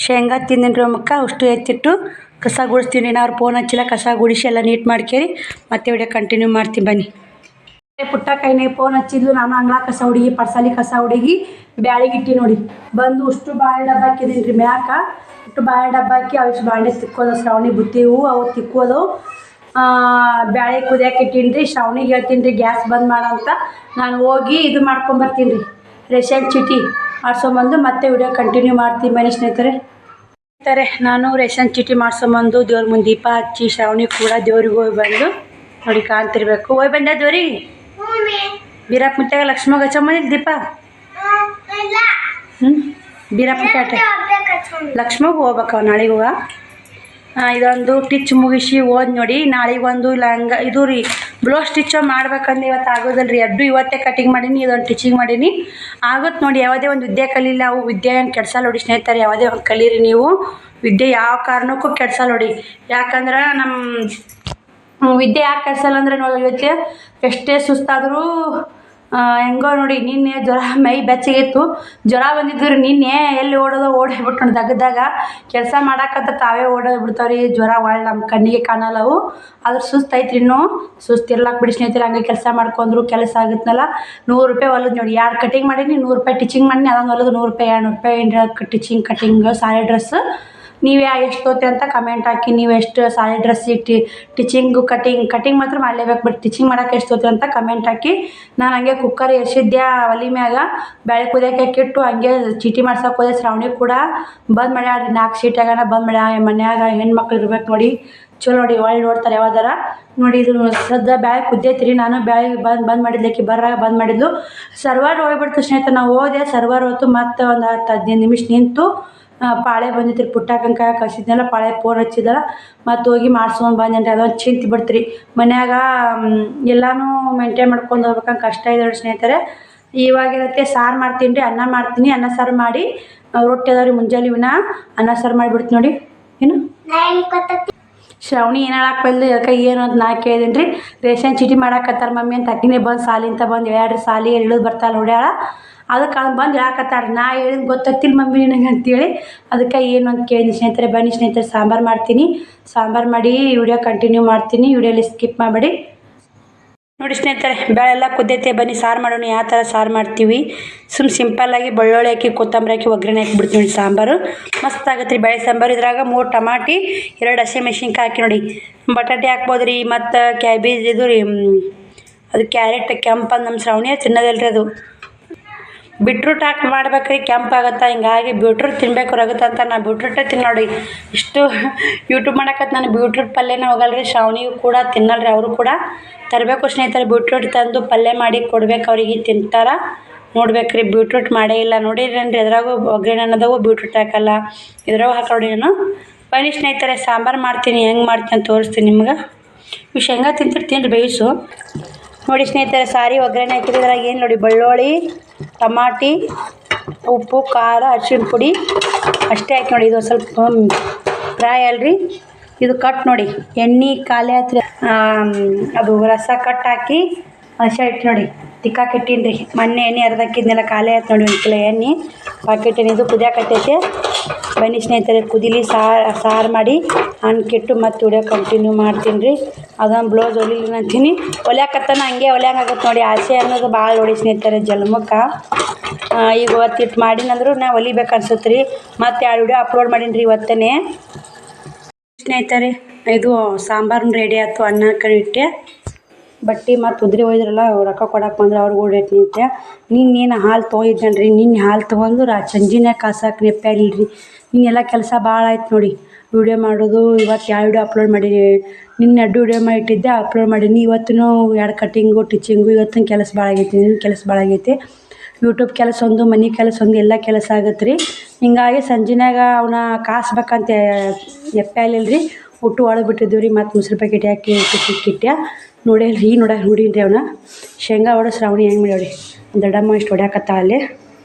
ಶೇಂಗಾ ತಿಂದಿನಿ ರೀ ಅಮ್ಮಕ್ಕ. ಅಷ್ಟು ಎತ್ತಿಟ್ಟು ಕಸ ಗುಡಿಸ್ತೀನಿ. ಅವ್ರು ಫೋನ್ ಹಚ್ಚಿಲ್ಲ, ಕಸ ಗುಡಿಸಿ ಎಲ್ಲ ನೀಟ್ ಮಾಡ್ಕೇರಿ ಮತ್ತೆ ವಿಡಿಯೋ ಕಂಟಿನ್ಯೂ ಮಾಡ್ತೀನಿ ಬನ್ನಿ. ಪುಟ್ಟ ಕೈನಾಗ ಫೋನ್ ಹಚ್ಚಿದ್ಲು. ನಾನು ಅಂಗಳ ಕಸ ಹುಡುಗಿ, ಪರ್ಸಾಲಿ ಕಸ ಹುಡುಗಿ, ಬ್ಯಾಳಿಗೆ ಇಟ್ಟು ನೋಡಿ. ಬಂದು ಅಷ್ಟು ಬಾಳೆ ಡಬ್ಬ ಹಾಕಿದೀನಿ ರೀ ಮ್ಯಾಕ. ಅಷ್ಟು ಬಾಳೆ ಡಬ್ಬ ಹಾಕಿ ಅವಿಷ್ಟು ಬಾಂಡೆ ತಿಕ್ಕೋದು. ಶ್ರಾವಣಿ ಬುತ್ತಿವು ಅವು ತಿಕ್ಕೋದು. ಬ್ಯಾಳೆ ಕುದಿಯಕ್ಕೆ ಇಟ್ಟೀನಿ ರೀ. ಶ್ರಾವಣಿಗೆ ಹೇಳ್ತೀನಿ ರೀ ಗ್ಯಾಸ್ ಬಂದ್ ಮಾಡಂತ. ನಾನು ಹೋಗಿ ಇದು ಮಾಡ್ಕೊಂಬರ್ತೀನಿ ರೀ, ರೇಷನ್ ಚೀಟಿ ಮಾಡ್ಸೊಂಬಂದು ಮತ್ತೆ ವಿಡಿಯೋ ಕಂಟಿನ್ಯೂ ಮಾಡ್ತೀನಿ ಬನ್ನಿ ಸ್ನೇಹಿತರೆ. ನಾನು ರೇಷನ್ ಚೀಟಿ ಮಾಡ್ಸೊಂಬಂದು ದೇವ್ರ ಮುಂದೆ ದೀಪ ಹಚ್ಚಿ ಶ್ರಾವಣಿ ಕೂಡ ದೇವ್ರಿಗೆ ಹೋಗಿ ಬಂದು ನೋಡಿ ಕಾಣ್ತಿರ್ಬೇಕು. ಹೋಗಿ ಬಂದೆ ದೇವ್ರಿಗೆ. ಬೀರಪ್ಪ ಮುಟ್ಟಾಗ ಲಕ್ಷ್ಮಗ ಹಚ್ಚಂಬಂದಿದ್ದು ದೀಪ. ಬೀರಪ್ಪ ಮುಟ್ಟಾಟ ಲಕ್ಷ್ಮಗ ಹೋಗ್ಬೇಕವ ನಾಳೆಗೆ ಹೋಗ. ಇದೊಂದು ಟಿಚ್ ಮುಗಿಸಿ ಓದ್ ನೋಡಿ. ನಾಳೆಗೆ ಒಂದು ಲಂಗ ಇದು ರೀ ಬ್ಲೌಸ್ ಸ್ಟಿಚ್ ಮಾಡ್ಬೇಕಂದ್ರೆ ಇವತ್ತು ಆಗೋದಲ್ಲ ರೀ. ಎರಡು ಇವತ್ತೇ ಕಟಿಂಗ್ ಮಾಡೀನಿ, ಇದೊಂದು ಟಿಚಿಂಗ್ ಮಾಡೀನಿ. ಆಗುತ್ತೆ ನೋಡಿ. ಯಾವುದೇ ಒಂದು ವಿದ್ಯೆ ಕಲೀಲಿ, ಅವು ವಿದ್ಯೆ ಏನು ಕೆಡ್ಸಲ್ಲ ನೋಡಿ ಸ್ನೇಹಿತರೆ. ಯಾವುದೇ ಒಂದು ಕಲೀರಿ ನೀವು, ವಿದ್ಯೆ ಯಾವ ಕಾರಣಕ್ಕೂ ಕೆಡ್ಸಲ್ಲ ನೋಡಿ. ಯಾಕಂದ್ರೆ ನಮ್ಮ ವಿದ್ಯೆ ಯಾಕೆ ಕೆಡ್ಸಲ್ಲ ಅಂದರೆ ನೋಡಿ, ಇವತ್ತು ಎಷ್ಟೇ ಸುಸ್ತಾದರೂ ಹೆಂಗೋ ನೋಡಿ. ನಿನ್ನೆ ಜ್ವರ, ಮೈ ಬೆಚ್ಚಗಿತ್ತು, ಜ್ವರ ಬಂದಿದ್ದು ನಿನ್ನೆ. ಎಲ್ಲಿ ಓಡೋಬಿಟ್ಟು ನೋಡಿ ದಗದಾಗ ಕೆಲಸ ಮಾಡಾಕತ್ತ ತಾವೇ ಓಡೋದು ಬಿಡ್ತಾವ್ರಿ. ಜ್ವರ ಒಳ್ಳೆ ನಮ್ಮ ಕಣ್ಣಿಗೆ ಕಾಣಲ್ಲ ಅವು. ಆದ್ರೆ ಸುಸ್ತು ಐತ್ರಿ. ಇನ್ನೂ ಸುಸ್ತು ಇರ್ಲಾಕ್ ಬಿಡಿ ಸ್ನೇಹಿತರೆ. ಹಂಗೆ ಕೆಲಸ ಮಾಡ್ಕೊಂಡ್ರು ಕೆಲಸ ಆಗುತ್ತಲ್ಲ. 100 ರೂಪಾಯಿ ಹೊಲದು ನೋಡಿ. 2 ಕಟಿಂಗ್ ಮಾಡೀನಿ, 100 ರೂಪಾಯಿ ಟಿಚಿಂಗ್ ಮಾಡೀನಿ. ಅದೊಂದು ಹೊಲದು 100 ರೂಪಾಯಿ, 200 ರೂಪಾಯಿ ಟಿಚಿಂಗ್ ಕಟಿಂಗ್ ಸಾರಿ ಡ್ರೆಸ್. ನೀವೇ ಎಷ್ಟು ತೋತೆ ಅಂತ ಕಮೆಂಟ್ ಹಾಕಿ. ನೀವು ಎಷ್ಟು ಸಾರಿ ಡ್ರೆಸ್ ಟಿಚಿಂಗು ಕಟಿಂಗ್ ಮಾತ್ರ ಮಾಡಲೇಬೇಕು. ಬಟ್ ಟಿಚಿಂಗ್ ಮಾಡೋಕೆ ಎಷ್ಟು ತೋತೆ ಅಂತ ಕಮೆಂಟ್ ಹಾಕಿ. ನಾನು ಹಂಗೆ ಕುಕ್ಕರ್ ಎರ್ಸಿದ್ದೆ ಒಲೆ ಮ್ಯಾಗ. ಬ್ಯಾಳೆ ಕುದಿಯೋಕೆ ಇಟ್ಟು ಹಂಗೆ ಚೀಟಿ ಮಾಡ್ಸೋಕೆ ಹೋದೆ. ಶ್ರಾವಣಿ ಕೂಡ ಬಂದ್ ಮಾಡ್ಯಾಳ್ರಿ. 4 ಸೀಟಾಗನ ಬಂದ್ ಮಾಡ್ಯಾಳ. ಮನ್ಯಾಗ ಹೆಣ್ಮಕ್ಳು ಇರ್ಬೇಕು ನೋಡಿ, ಚಲೋ ನೋಡಿ. ಒಳ್ಳೆ ನೋಡ್ತಾರೆ ಯಾವ್ದಾರ ನೋಡಿ. ಇದು ಸದ್ಯ ಬ್ಯಾಳೆ ಕುದ್ದೈತ್ರಿ. ನಾನು ಬ್ಯಾಳೆ ಬಂದ್ ಮಾಡಿದ್ಲಕ್ಕಿ ಬರಾಗ ಬಂದ್ ಮಾಡಿದ್ಲು. ಸರ್ವರ್ ಹೋಗ್ಬಿಡ್ತು ಸ್ನೇಹಿತರೆ. ನಾವು ಹೋದೆ, ಸರ್ವರ್ ಹೋಯ್ತು. ಮತ್ತೆ ಒಂದು 10-15 ನಿಮಿಷ ನಿಂತು ಪಾಳೆ ಬಂದಿತ್ತು. ಪುಟ್ಟಕ್ಕನ ಕೈ ಕಳಿಸಿದ್ನಲ್ಲ, ಪಾಳೆ ಫೋನ್ ಹಚ್ಚಿದಲ್ಲ. ಮತ್ತು ಹೋಗಿ ಮಾಡ್ಸ್ಕೊಂಡು ಬಂದೇನ್ರಿ. ಅದೊಂದು ಚಿಂತೆ ಬಿಡ್ತೀರಿ. ಮನ್ಯಾಗ ಎಲ್ಲನೂ ಮೇಂಟೈನ್ ಮಾಡ್ಕೊಂಡು ಹೋಗ್ಬೇಕಂಗೆ ಕಷ್ಟ ಇದೆ ನೋಡಿ ಸ್ನೇಹಿತರೆ. ಇವಾಗಿರತ್ತೆ ಸಾರು ಮಾಡ್ತೀನಿ ರೀ, ಅನ್ನ ಮಾಡ್ತೀನಿ. ಅನ್ನ ಸಾರು ಮಾಡಿ ರೊಟ್ಟಿ ಅದಾವ್ರಿ ಮುಂಜಾನೆ ಇವನ್ನ ಅನ್ನ ಸಾರು ಮಾಡಿಬಿಡ್ತೀನಿ ನೋಡಿ. ಏನು ಶ್ರಾವಣಿ ಏನು ಹೇಳಕ್ಕೆ ಬಂದು ಅದಕ್ಕೆ ಏನು ಅಂತ ನಾ ಕೇಳಿದೀನಿ ರೀ. ರೇಷನ್ ಚೀಟಿ ಮಾಡಾಕತ್ತಾರ ಮಮ್ಮಿ ಅಂತ ಅಕ್ಕಿನೇ ಬಂದು ಸಾಲಿಂತ ಬಂದು ಹೇಳ್ಯಾಡ್ರಿ. ಸಾಲಿ ಇಳಿದು ಬರ್ತಾಳೆ ನೋಡ್ಯಾಳ. ಅದಕ್ಕೆ ಅವ್ನು ಬಂದು ಹೇಳಕತ್ತಾಡ್ರಿ. ನಾ ಹೇಳಿದ್ ಗೊತ್ತಿಲ್ಲ ಮಮ್ಮಿ ನಿನಗೆ ಅಂತೇಳಿ. ಅದಕ್ಕೆ ಏನು ಅಂತ ಕೇಳಿದ್ನಿ ಸ್ನೇಹಿತರೆ. ಬನ್ನಿ ಸ್ನೇಹಿತರೆ, ಸಾಂಬಾರು ಮಾಡ್ತೀನಿ. ಸಾಂಬಾರು ಮಾಡಿ ವಿಡಿಯೋ ಕಂಟಿನ್ಯೂ ಮಾಡ್ತೀನಿ. ವಿಡಿಯೋಲಿ ಸ್ಕಿಪ್ ಮಾಡಬೇಡಿ ನೋಡಿ ಸ್ನೇಹಿತರೆ. ಬೇಳೆಲ್ಲ ಕುದ್ದೈತೆ. ಬನ್ನಿ ಸಾರು ಮಾಡೋಣ. ಯಾವ ಥರ ಸಾರು ಮಾಡ್ತೀವಿ. ಸಿಂಪಲ್ಲಾಗಿ ಬೆಳ್ಳುಳ್ಳಿ ಹಾಕಿ ಕೊತ್ತಂಬರಿ ಹಾಕಿ ಒಗ್ಗರಣೆ ಹಾಕಿಬಿಡ್ತೀವಿ ನೋಡಿ. ಸಾಂಬಾರು ಮಸ್ತ್ ಆಗುತ್ತೆ ರೀ. ಬೇಳೆ ಸಾಂಬಾರು. ಇದ್ರಾಗ 3 ಟಮಾಟಿ, 2 ಹಸಿಮೆಣ್ಸಿನ್ಕಾಯಿ ಹಾಕಿ ನೋಡಿ. ಬಟಾಟೆ ಹಾಕ್ಬೋದು ರೀ. ಮತ್ತು ಕ್ಯಾಬೇಜ್ ಇದು ರೀ, ಅದು ಕ್ಯಾರೆಟ್ ಕೆಂಪಂದು ನಮ್ಮ ಶ್ರಾವಣಿಯ ತಿನ್ನೋದಲ್ರಿ. ಅದು ಬೀಟ್ರೂಟ್ ಹಾಕಿ ಮಾಡ್ಬೇಕ್ರಿ, ಕೆಂಪಾಗತ್ತೆ. ಹಿಂಗಾಗಿ ಬೀಟ್ರೂಟ್ ತಿನ್ಬೇಕು ರಗುತ್ತೆ ಅಂತ ನಾನು ಬೀಟ್ರೂಟೇ ತಿನ್ನ ನೋಡಿ. ಇಷ್ಟು ಯೂಟ್ಯೂಬ್ ಮಾಡಕತ್ತೆ. ನಾನು ಬೀಟ್ರೂಟ್ ಪಲ್ಯನೇ ಹೋಗಲ್ರಿ. ಶ್ರಾವಣಿಗೂ ಕೂಡ ತಿನ್ನಲ್ರಿ. ಅವರು ಕೂಡ ತರಬೇಕು ಸ್ನೇಹಿತರೆ. ಬೀಟ್ರೂಟ್ ತಂದು ಪಲ್ಯ ಮಾಡಿ ಕೊಡ್ಬೇಕು ಅವ್ರಿಗೆ, ತಿಂತಾರ ನೋಡ್ಬೇಕ್ರಿ. ಬೀಟ್ರೂಟ್ ಮಾಡೇ ಇಲ್ಲ ನೋಡಿರೇನ್ರಿ. ಅದ್ರಾಗೂ ಒಗ್ಗರಣೆ ಅನ್ನೋದವು ಬೀಟ್ರೂಟ್ ಹಾಕಲ್ಲ, ಇದ್ರಾಗೂ ಹಾಕಿ ನೋಡಿ. ನಾನು ಬನ್ನಿ ಸ್ನೇಹಿತರೆ, ಸಾಂಬಾರು ಮಾಡ್ತೀನಿ. ಹೆಂಗೆ ಮಾಡ್ತೀನಿ ಅಂತ ತೋರಿಸ್ತೀನಿ ನಿಮ್ಗೆ. ಇವು ಶೇಂಗಾ ತಿಂತಿರ್ತೀನಿ ಬೇಯಿಸು ನೋಡಿ ಸ್ನೇಹಿತರೆ. ಸಾರಿ ಒಗ್ಗರಣೆ ಹಾಕಿದ್ರಾಗ ಏನು ನೋಡಿ, ಬೆಳ್ಳುಳ್ಳಿ, ಟಮಾಟಿ, ಉಪ್ಪು, ಖಾರ, ಅರಿಶಿಣ ಪುಡಿ ಅಷ್ಟೇ ಹಾಕಿ ನೋಡಿ. ಇದು ಸ್ವಲ್ಪ ಫ್ರೈ ಅಲ್ರಿ. ಇದು ಕಟ್ ನೋಡಿ. ಎಣ್ಣೆ ಖಾಲಿ ಹತ್ರಿ. ಅದು ರಸ ಕಟ್ ಹಾಕಿ ಅಷ್ಟೇ ಇಟ್ಟು ನೋಡಿ. ತಿಕ್ಕಾಕೆ ಇಟ್ಟೀನಿ ರೀ. ಮೊನ್ನೆ ಎಣ್ಣೆ ಅರ್ಧಕ್ಕಿದ್ನೆಲ್ಲ ಖಾಲಿ ಆಯ್ತು ನೋಡಿ. ಒಂದು ಕಿಲೋ ಎಣ್ಣೆ ಹಾಕಿಟ್ಟೀನಿ. ಇದು ಕುದಿಯಾಕತ್ತೈತೆ. ಬನ್ನಿ ಸ್ನೇಹಿತರೆ, ಕುದಿಲಿ ಸಾರು ಮಾಡಿ ಕೆಟ್ಟು ಮತ್ತೆ ವಿಡಿಯೋ ಕಂಟಿನ್ಯೂ ಮಾಡ್ತೀನಿ ರೀ. ಅದೊಂದು ಬ್ಲೌಸ್ ಹೊಲಿಲಿಲ್ಲ ಅಂತೀನಿ, ಹೊಲ್ಯಾಕತ್ತಾನ ಹಂಗೆ ಹೊಲ್ಯಾಂಗಾಗತ್ತೆ ನೋಡಿ. ಆಸೆ ಅನ್ನೋದು ಭಾಳ ನೋಡಿ ಸ್ನೇಹಿತರೆ ಜನ್ಮಕ್ಕೆ. ಈಗ ಇವತ್ತಿಟ್ಟು ಮಾಡಿನಂದ್ರು ನಾ ಹೊಲಿಬೇಕು ಅನ್ಸುತ್ತೆ ರೀ. ಮತ್ತು 2 ವಿಡಿಯೋ ಅಪ್ಲೋಡ್ ಮಾಡೀನಿ ರೀ ಇವತ್ತೇ ಸ್ನೇಹಿತರೆ. ಇದು ಸಾಂಬಾರು ರೆಡಿ ಆಯ್ತು, ಅನ್ನ ಕಡೆ ಇಟ್ಟೆ, ಬಟ್ಟೆ ಮತ್ತು ಉದ್ರಿ ಒಯ್ದ್ರಲ್ಲ ರೊಕ್ಕ ಕೊಡಕ್ಕೆ ಬಂದ್ರೆ ಅವ್ರಿಗೆ ಓಡೈತಿ ನಿಂತೆ. ನಿನ್ನೇನು ಹಾಲು ತೊಗೊಂಡಿದ್ದೇನೆ ರೀ. ನಿನ್ನೆ ಹಾಲು ತೊಗೊಂಡು ಸಂಜೆನೇ ಕಾಸಾಕಿ ನೆಪ್ಪಾಗಿಲ್ರಿ. ಇನ್ನೆಲ್ಲ ಕೆಲಸ ಭಾಳ ಆಯ್ತು ನೋಡಿ. ವಿಡಿಯೋ ಮಾಡೋದು ಇವತ್ತು 2 ವಿಡಿಯೋ ಅಪ್ಲೋಡ್ ಮಾಡೀನಿ. ನಿನ್ನೆ 2 ವಿಡಿಯೋ ಮಾಡಿಟ್ಟಿದ್ದೆ, ಅಪ್ಲೋಡ್ ಮಾಡೀನಿ. ಇವತ್ತೂ 2 ಕಟ್ಟಿಂಗು ಟಿಚಿಂಗು. ಇವತ್ತಿನ ಕೆಲಸ ಭಾಳ ಆಗೈತಿ, ನಿನ್ನ ಕೆಲಸ ಭಾಳ ಆಗೈತಿ. ಯೂಟ್ಯೂಬ್ ಕೆಲಸ ಒಂದು, ಮನೆ ಕೆಲಸ ಒಂದು, ಎಲ್ಲ ಕೆಲಸ ಆಗತ್ತೆ ರೀ. ಹಿಂಗಾಗಿ ಸಂಜೆನಾಗ ಅವನ್ನ ಕಾಸ್ಬೇಕಂತ ಎಪ್ಪಾಲಿಲ್ಲ ರೀ. ಉಟ್ಟು ಒಳಗೆ ಬಿಟ್ಟಿದ್ದೀವಿ ರೀ. ಮತ್ತು ಮೊಸರು ಪ್ಯಾಕೆಟ್ ಹಾಕಿ ಕಿಟ್ಟ್ಯ ನೋಡೇನ್ರಿ. ಈಗ ನೋಡೀನಿ ರೀ ಅವನ್ನ. ಶೇಂಗಾ ಹೊಡೆ ಶ್ರಾವಣಿ ಹೆಂಗೆ ಮಾಡ್ಯಾವ್ರಿ. ದೊಡ್ಡಮ್ಮ ಇಷ್ಟು ಹೊಡ್ಯಾಕತ್ತ ಅಲ್ಲಿ.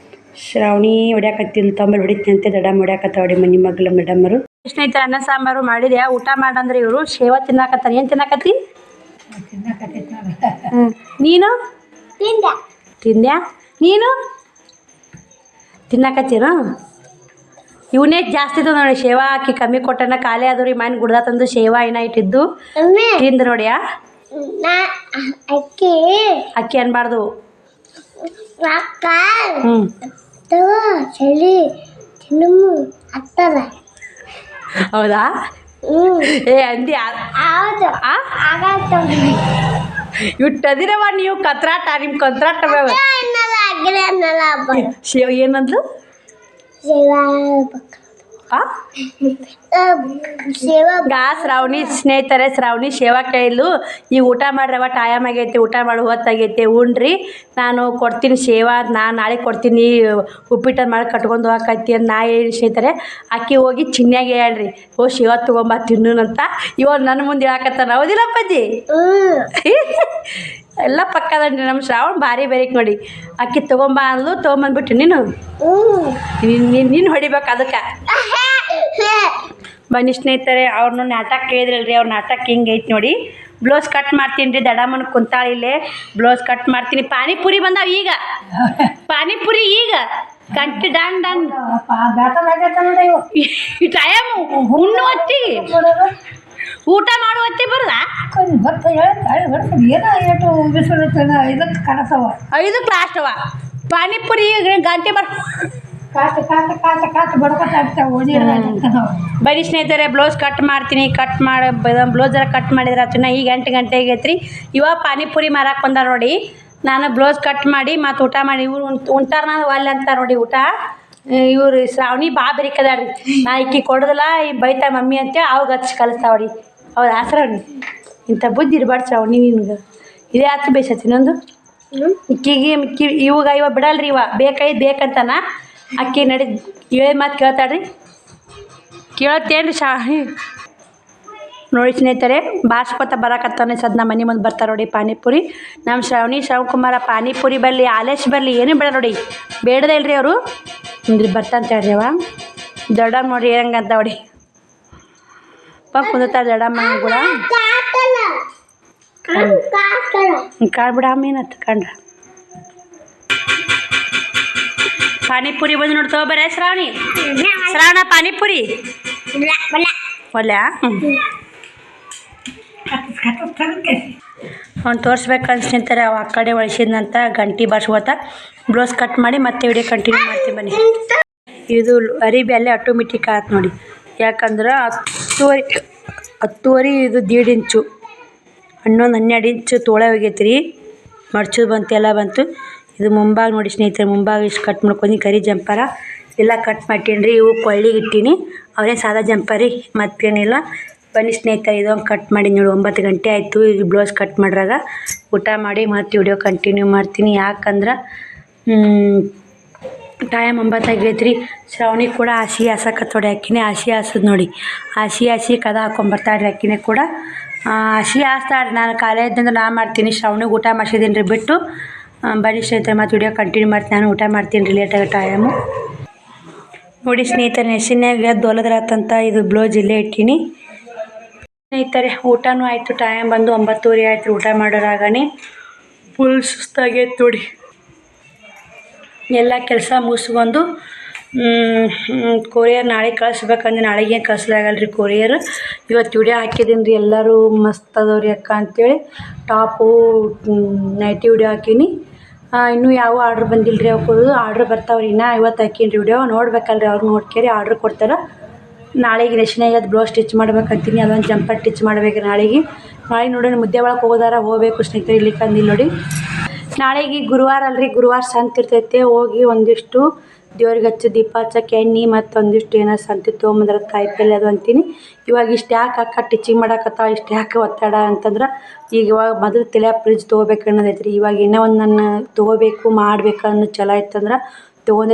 ಶ್ರಾವಣಿ ಹೊಡ್ಯಾಕತ್ತಿಲ್ಲ, ತಂಬಲ್ಲಿ ಹೊಡಿತೀನಿ ಅಂತ ದೊಡ್ಡಮ್ಮ ಹೊಡ್ಯಾಕತ್ತ ಹೊಡಿ ಮನೆ ಮಗ್ಳು ಮೇಡಮ್ಮರು. ಸ್ನೇಹಿತರೆ, ಅನ್ನ ಸಾಂಬಾರು ಮಾಡಿದೆ, ಊಟ ಮಾಡಂದ್ರೆ ಇವರು ಶೇವ ತಿನ್ನಾಕತ್ತಾರ. ಏನು ತಿನ್ನಾಕತ್ತಿ? ನೀನು ತಿಂದ್ಯಾ? ನೀನು ತಿನ್ನಾಕತ್ತೀರ? ಇವನೇ ಜಾಸ್ತಿ ಇದ್ದು ನೋಡಿ. ಶೇವ ಹಾಕಿ ಕಮ್ಮಿ ಕೊಟ್ಟನ, ಖಾಲಿ ಅದು ರೀ. ಮನೆ ಗುಡ್ದ ತಂದು ಶೇವ ಏನ ಇಟ್ಟಿದ್ದು ತಿಂದು ನೋಡ್ಯಾ. ಅಕ್ಕಿ ಅನ್ಬಾರ್ದು. ಹೌದಾ? ಏ ಅಂದಿ ಇಟ್ಟದಿರವ ನೀವು ಕತ್ರಾಟ. ನಿಮ್ಮ ಕತ್ರಾಟ ಶೇವ ಏನಂದ್ಲು? ಶ್ರಾವಣಿ ಸ್ನೇಹಿತರೆ, ಶ್ರಾವಣಿ ಶೇವಾ ಕೇಳಿದ್ಲು. ಈಗ ಊಟ ಮಾಡ್ರವ, ಟೈಮ್ ಆಗೈತಿ, ಊಟ ಮಾಡಿ ಹೊತ್ತಾಗೈತಿ, ಉಣ್ರಿ, ನಾನು ಕೊಡ್ತೀನಿ ಶೇವಾ, ನಾನು ನಾಳೆ ಕೊಡ್ತೀನಿ, ಉಪ್ಪಿಟ್ಟು ಮಾಡಿ ಕಟ್ಕೊಂಡು ಹೋಗಕತ್ತಿ ಅಂತ ನಾ ಹೇಳಿ ಸ್ನೇಹಿತರೆ. ಅಕ್ಕಿ ಹೋಗಿ ಚಿನ್ಯಾಗೆ ಹೇಳ್ರಿ, ಓ ಶೇವಾ ತೊಗೊಂಬ ತಿನ್ನೂನಂತ. ಇವಾಗ ನನ್ನ ಮುಂದೆ ಹೇಳಕತ್ತಾನ. ಹೌದಿಲ್ಲಪ್ಪಾಜಿ? ಎಲ್ಲ ಪಕ್ಕದನ್ರಿ. ನಮ್ಮ ಶ್ರಾವಣ ಭಾರಿ ಬೇರೆಕ್ ನೋಡಿ. ಅಕ್ಕಿ ತೊಗೊಂಬ ಅಂದ್ಲು, ತೊಗೊಂಬಂದ್ಬಿಟ್ಟು ನೀನು ನೀನು ಹೊಡಿಬೇಕು ಅದಕ್ಕೆ. ಬನ್ನಿ ಸ್ನೇಹಿತರೆ, ಅವ್ರನ್ನ ನಾಟಕ ಕೇಳಿದ್ರಲ್ರಿ. ಅವ್ರ ನಾಟಕ ಹಿಂಗೆ ಐತಿ ನೋಡಿ. ಬ್ಲೌಸ್ ಕಟ್ ಮಾಡ್ತೀನಿ ರೀ. ದಡಮ್ಮನ ಕುಂತಾಳಿಲ್ಲೇ ಬ್ಲೌಸ್ ಕಟ್ ಮಾಡ್ತೀನಿ. ಪಾನಿಪುರಿ ಬಂದಾವ ಈಗ. ಪಾನಿಪುರಿ ಈಗ ಕಂಟಿ ಡಾನ್ ಡಾನ್ ಟೈಮು ಉಣ್ಣು ಹೊತ್ತಿ ಊಟ ಮಾಡುವ ಹೊತ್ತಿ ಬರಲ್ಲ. 5 ಲಾಸ್ಟ್ ಅವ ಪಾನಿಪುರಿ ಗಂಟೆ ಬರ್. ಬರೀ ಸ್ನೇಹಿತರೆ, ಬ್ಲೌಸ್ ಕಟ್ ಮಾಡ್ತೀನಿ. ಕಟ್ ಮಾಡಿ ಬ್ಲೌಸರ ಕಟ್ ಮಾಡಿದ್ರೆ ಆಯ್ತು. ಈಗ 8 ಗಂಟೆ ಆಗೈತ್ರಿ. ಇವಾಗ ಪಾನಿಪುರಿ ಮಾರಕ್ಕೆ ಬಂದಾರ ನೋಡಿ. ನಾನು ಬ್ಲೌಸ್ ಕಟ್ ಮಾಡಿ ಮತ್ತು ಊಟ ಮಾಡಿ ಇವ್ರು ಉಂಟಾರ. ನಾನು ಅಲ್ಲಿ ಅಂತ ನೋಡಿ ಊಟ. ಇವ್ರು ಶ್ರಾವಣಿ ಬೆರಿಕದಾಳ್ರಿ. ನಾ ಇಕ್ಕಿ ಕೊಡೋದಿಲ್ಲ, ಬೈತಾ ಮಮ್ಮಿ ಅಂತೇಳಿ ಅವಾಗ ಹಚ್ಚಿ ಕಲಿಸ್ತಾವ್ರಿ. ಹೌದು ಶ್ರಾವಣಿ? ಇಂಥ ಬುದ್ಧಿ ಇರಬಾರ್ದು ಶ್ರಾವಣಿ ನಿನ್ಗೆ. ಇದೇ ಆತು ಬೇಸತ್ತಿ ನಂದು. ಇಕ್ಕಿಗೆ ಇವಾಗ ಬಿಡಲ್ರಿ. ಬೇಕಂತಾನ ಅಕ್ಕಿ ನಡಿ ಹೇಳಿ ಮಾತು ಕೇಳ್ತಾಳ್ರಿ. ಕೇಳತ್ತೇನ್ರಿ ಶ್ರಾವಣಿ? ನೋಡಿ ಸ್ನೇಹಿತರೆ, ಬಾರ್ಸ್ಕೊತ ಬರಕತ್ತಾನೆ. ಸದ್ನ ಮನೆ ಮುಂದೆ ಬರ್ತಾರೆ ನೋಡಿ ಪಾನಿಪುರಿ. ನಮ್ಮ ಶ್ರಾವಣಿ ಕುಮಾರ ಪಾನಿಪುರಿ ಬರಲಿ, ಆಲೇಶ್ ಬರಲಿ, ಏನೂ ಬೇಡ ನೋಡಿ. ಬೇಡದೇ ಇಲ್ರಿ ಅವರು. ಅಂದ್ರೆ ಬರ್ತಂತ ಹೇಳ್ರಿ ಅವ. ದೊಡ್ಡಮ್ಮ ನೋಡ್ರಿ ಹೆಂಗಂತ ನೋಡಿ. ಕುಂದಿರ್ತಾರೆ ದೊಡ್ಡಮ್ಮ ಕೂಡ. ಕಾಳು ಬಿಡಮ್ಮ ಏನತ್ತ ಕಂಡ್ರ. ಪಾನಿಪುರಿ ಬಂದು ನೋಡಿ ತಗೋಬರ ಶ್ರಾವಣಿ. ಶ್ರಾವಣ ಪಾನಿಪುರಿ ಒಲ್ಯ ಅವ್ನು ತೋರಿಸ್ಬೇಕು ಅನ್ಸ್ತಿಂತಾರೆ. ಅವ ಆ ಕಡೆ ಒಳಸಿದ್ನಂತ ಗಂಟಿ ಬಾರ್ಸ್ಕೋತ ಬ್ಲೌಸ್ ಕಟ್ ಮಾಡಿ ಮತ್ತೆ ವಿಡಿಯೋ ಕಂಟಿನ್ಯೂ ಮಾಡ್ತೀನಿ ಬನ್ನಿ. ಇದು ಅರಿಬಿ ಅಲ್ಲೇ ಆಟೋಮೆಟಿಕ್ ಆಯ್ತು ನೋಡಿ. ಯಾಕಂದ್ರೆ 10 ಇದು 1.5 ಇಂಚು, 11-12 ಇಂಚು ತೋಳ ಹೋಗೈತಿ ರೀ. ಮಡ್ಚೋದು ಬಂತು, ಎಲ್ಲ ಬಂತು. ಇದು ಮುಂಭಾಗ ನೋಡಿ ಸ್ನೇಹಿತರೆ, ಮುಂಭಾಗ ಇಷ್ಟು ಕಟ್ ಮಾಡ್ಕೊಂಡು ಕರಿ ಜಂಪರ ಎಲ್ಲ ಕಟ್ ಮಾಡ್ತೀನಿ ರೀ. ಇವು ಕೊಳ್ಳಿಗೆ ಇಟ್ಟೀನಿ. ಅವರೇ ಸಾದಾ ಜಂಪರಿ, ಮತ್ತೇನಿಲ್ಲ. ಬನ್ನಿ ಸ್ನೇಹಿತರೆ, ಇದೊಂದು ಕಟ್ ಮಾಡಿ ನೋಡಿ. 9 ಗಂಟೆ ಆಯಿತು. ಈಗ ಬ್ಲೌಸ್ ಕಟ್ ಮಾಡ್ರಾಗ ಊಟ ಮಾಡಿ ಮತ್ತೆ ವಿಡಿಯೋ ಕಂಟಿನ್ಯೂ ಮಾಡ್ತೀನಿ. ಯಾಕಂದ್ರೆ ಟೈಮ್ 9 ಆಗೈತೆ ರೀ. ಶ್ರಾವಣಿ ಕೂಡ ಹಸಿ ಹಾಸಕತ್ತೋಡಿ. ಅಕ್ಕಿನೇ ಹಸಿ ಹಾಸದ್ ನೋಡಿ. ಹಸಿ ಕದ ಹಾಕೊಂಬರ್ತಾಳ್ರಿ ಅಕ್ಕಿನೇ ಕೂಡ. ಹಸಿ ಹಾಸ್ತಾಳ್ರಿ. ನಾನು ಕಾಲೇಜಿಂದ ನಾ ಮಾಡ್ತೀನಿ. ಶ್ರಾವಣಿಗೆ ಊಟ ಮಾಡಿಸಿದ್ದೀನಿ ರೀ ಬಿಟ್ಟು. ಬನ್ನಿ ಸ್ನೇಹಿತರೆ, ಮತ್ತು ವಿಡಿಯೋ ಕಂಟಿನ್ಯೂ ಮಾಡ್ತೀನಿ. ನಾನು ಊಟ ಮಾಡ್ತೀನಿ ರೀ, ಲೇಟಾಗ ಟೈಮು ನೋಡಿ ಸ್ನೇಹಿತರೆ. ನೆಸಿನ್ಯಾಗ ದೊಲದ್ರಾತಂತ ಇದು ಬ್ಲೌಸ್ ಇಲ್ಲೇ ಇಟ್ಟೀನಿ ಸ್ನೇಹಿತರೆ. ಊಟನೂ ಆಯಿತು. ಟೈಮ್ ಬಂದು 9:30 ಆಯ್ತು. ಊಟ ಮಾಡೋರಾಗನೇ ಫುಲ್ ಸುಸ್ತಾಗೈತೆ ನೋಡಿ. ಎಲ್ಲ ಕೆಲಸ ಮುಗಿಸ್ಕೊಂಡು ಕೊರಿಯರ್ ನಾಳೆ ಕಳಿಸ್ಬೇಕಂದ್ರೆ ನಾಳೆಗೆ ಕಳಿಸ್ಲಾಗಲ್ಲ ರೀ ಕೊರಿಯರ್. ಇವತ್ತು ವಿಡಿಯೋ ಹಾಕಿದ್ದೀನಿ ರೀ, ಎಲ್ಲರೂ ಮಸ್ತ್ ಅದಾವ್ರಿ ಅಕ್ಕ ಅಂತೇಳಿ ಟಾಪು ನೈಟಿ ವಿಡಿಯೋ ಹಾಕೀನಿ. ಇನ್ನೂ ಯಾವ ಆರ್ಡ್ರ್ ಬಂದಿಲ್ಲ ರೀ. ಅವ್ರು ಆರ್ಡ್ರ್ ಬರ್ತಾವ್ರಿ. ಇನ್ನೂ ಇವತ್ತು ಹಾಕೀನಿ ರೀ ವಿಡಿಯೋ. ನೋಡ್ಬೇಕಲ್ರಿ ಅವ್ರು ನೋಡ್ಕೇರಿ ಆರ್ಡ್ರ್ ಕೊಡ್ತಾರೆ. ನಾಳೆಗೆ ರೆಶಿನಾಗ ಅದು ಬ್ಲೌಸ್ ಸ್ಟಿಚ್ ಮಾಡ್ಬೇಕಂತೀನಿ. ಅದೊಂದು ಜಂಪರ್ ಸ್ಟಿಚ್ ಮಾಡ್ಬೇಕು ನಾಳೆಗೆ ನೋಡಿ ಮುದ್ದೆ ಒಳಗೆ ಹೋಗಬೇಕು ಸ್ನೇಹಿತರೆ. ಇಲ್ಲಿ ಕಂದಿಲ್ಲ ನೋಡಿ. ನಾಳೆಗೆ ಗುರುವಾರ ಅಲ್ರಿ, ಗುರುವಾರ ಸಂತೆ ಇರ್ತೈತೆ. ಹೋಗಿ ಒಂದಿಷ್ಟು ದೇವ್ರಿಗೆ ಹಚ್ಚಿ ದೀಪ ಹಚ್ಚಕ್ಕೆ ಎಣ್ಣೆ ಮತ್ತು ಒಂದಿಷ್ಟು ಏನಾರು ಸಂತೆ ತೊಗೊಂಬಂದ್ರೆ ಕಾಯಿಪಲ್ಲೆ ಅದು ಅಂತೀನಿ. ಇವಾಗ ಇಷ್ಟು ಯಾಕೆ ಅಕ್ಕ ಟಿಚಿಂಗ್ ಮಾಡಕತ್ತ, ಇಷ್ಟು ಯಾಕೆ ಒತ್ತಡ ಅಂತಂದ್ರೆ ಈಗ ಇವಾಗ ಮೊದಲು ತಲೆ ಫ್ರಿಜ್ ತೊಗೋಬೇಕು ಅನ್ನೋದೈತೆ ರೀ. ಇವಾಗ ಇನ್ನೂ ಒಂದು ನನ್ನ ತೊಗೋಬೇಕು ಮಾಡಬೇಕು ಅನ್ನೋ ಛಲ ಇತ್ತಂದ್ರೆ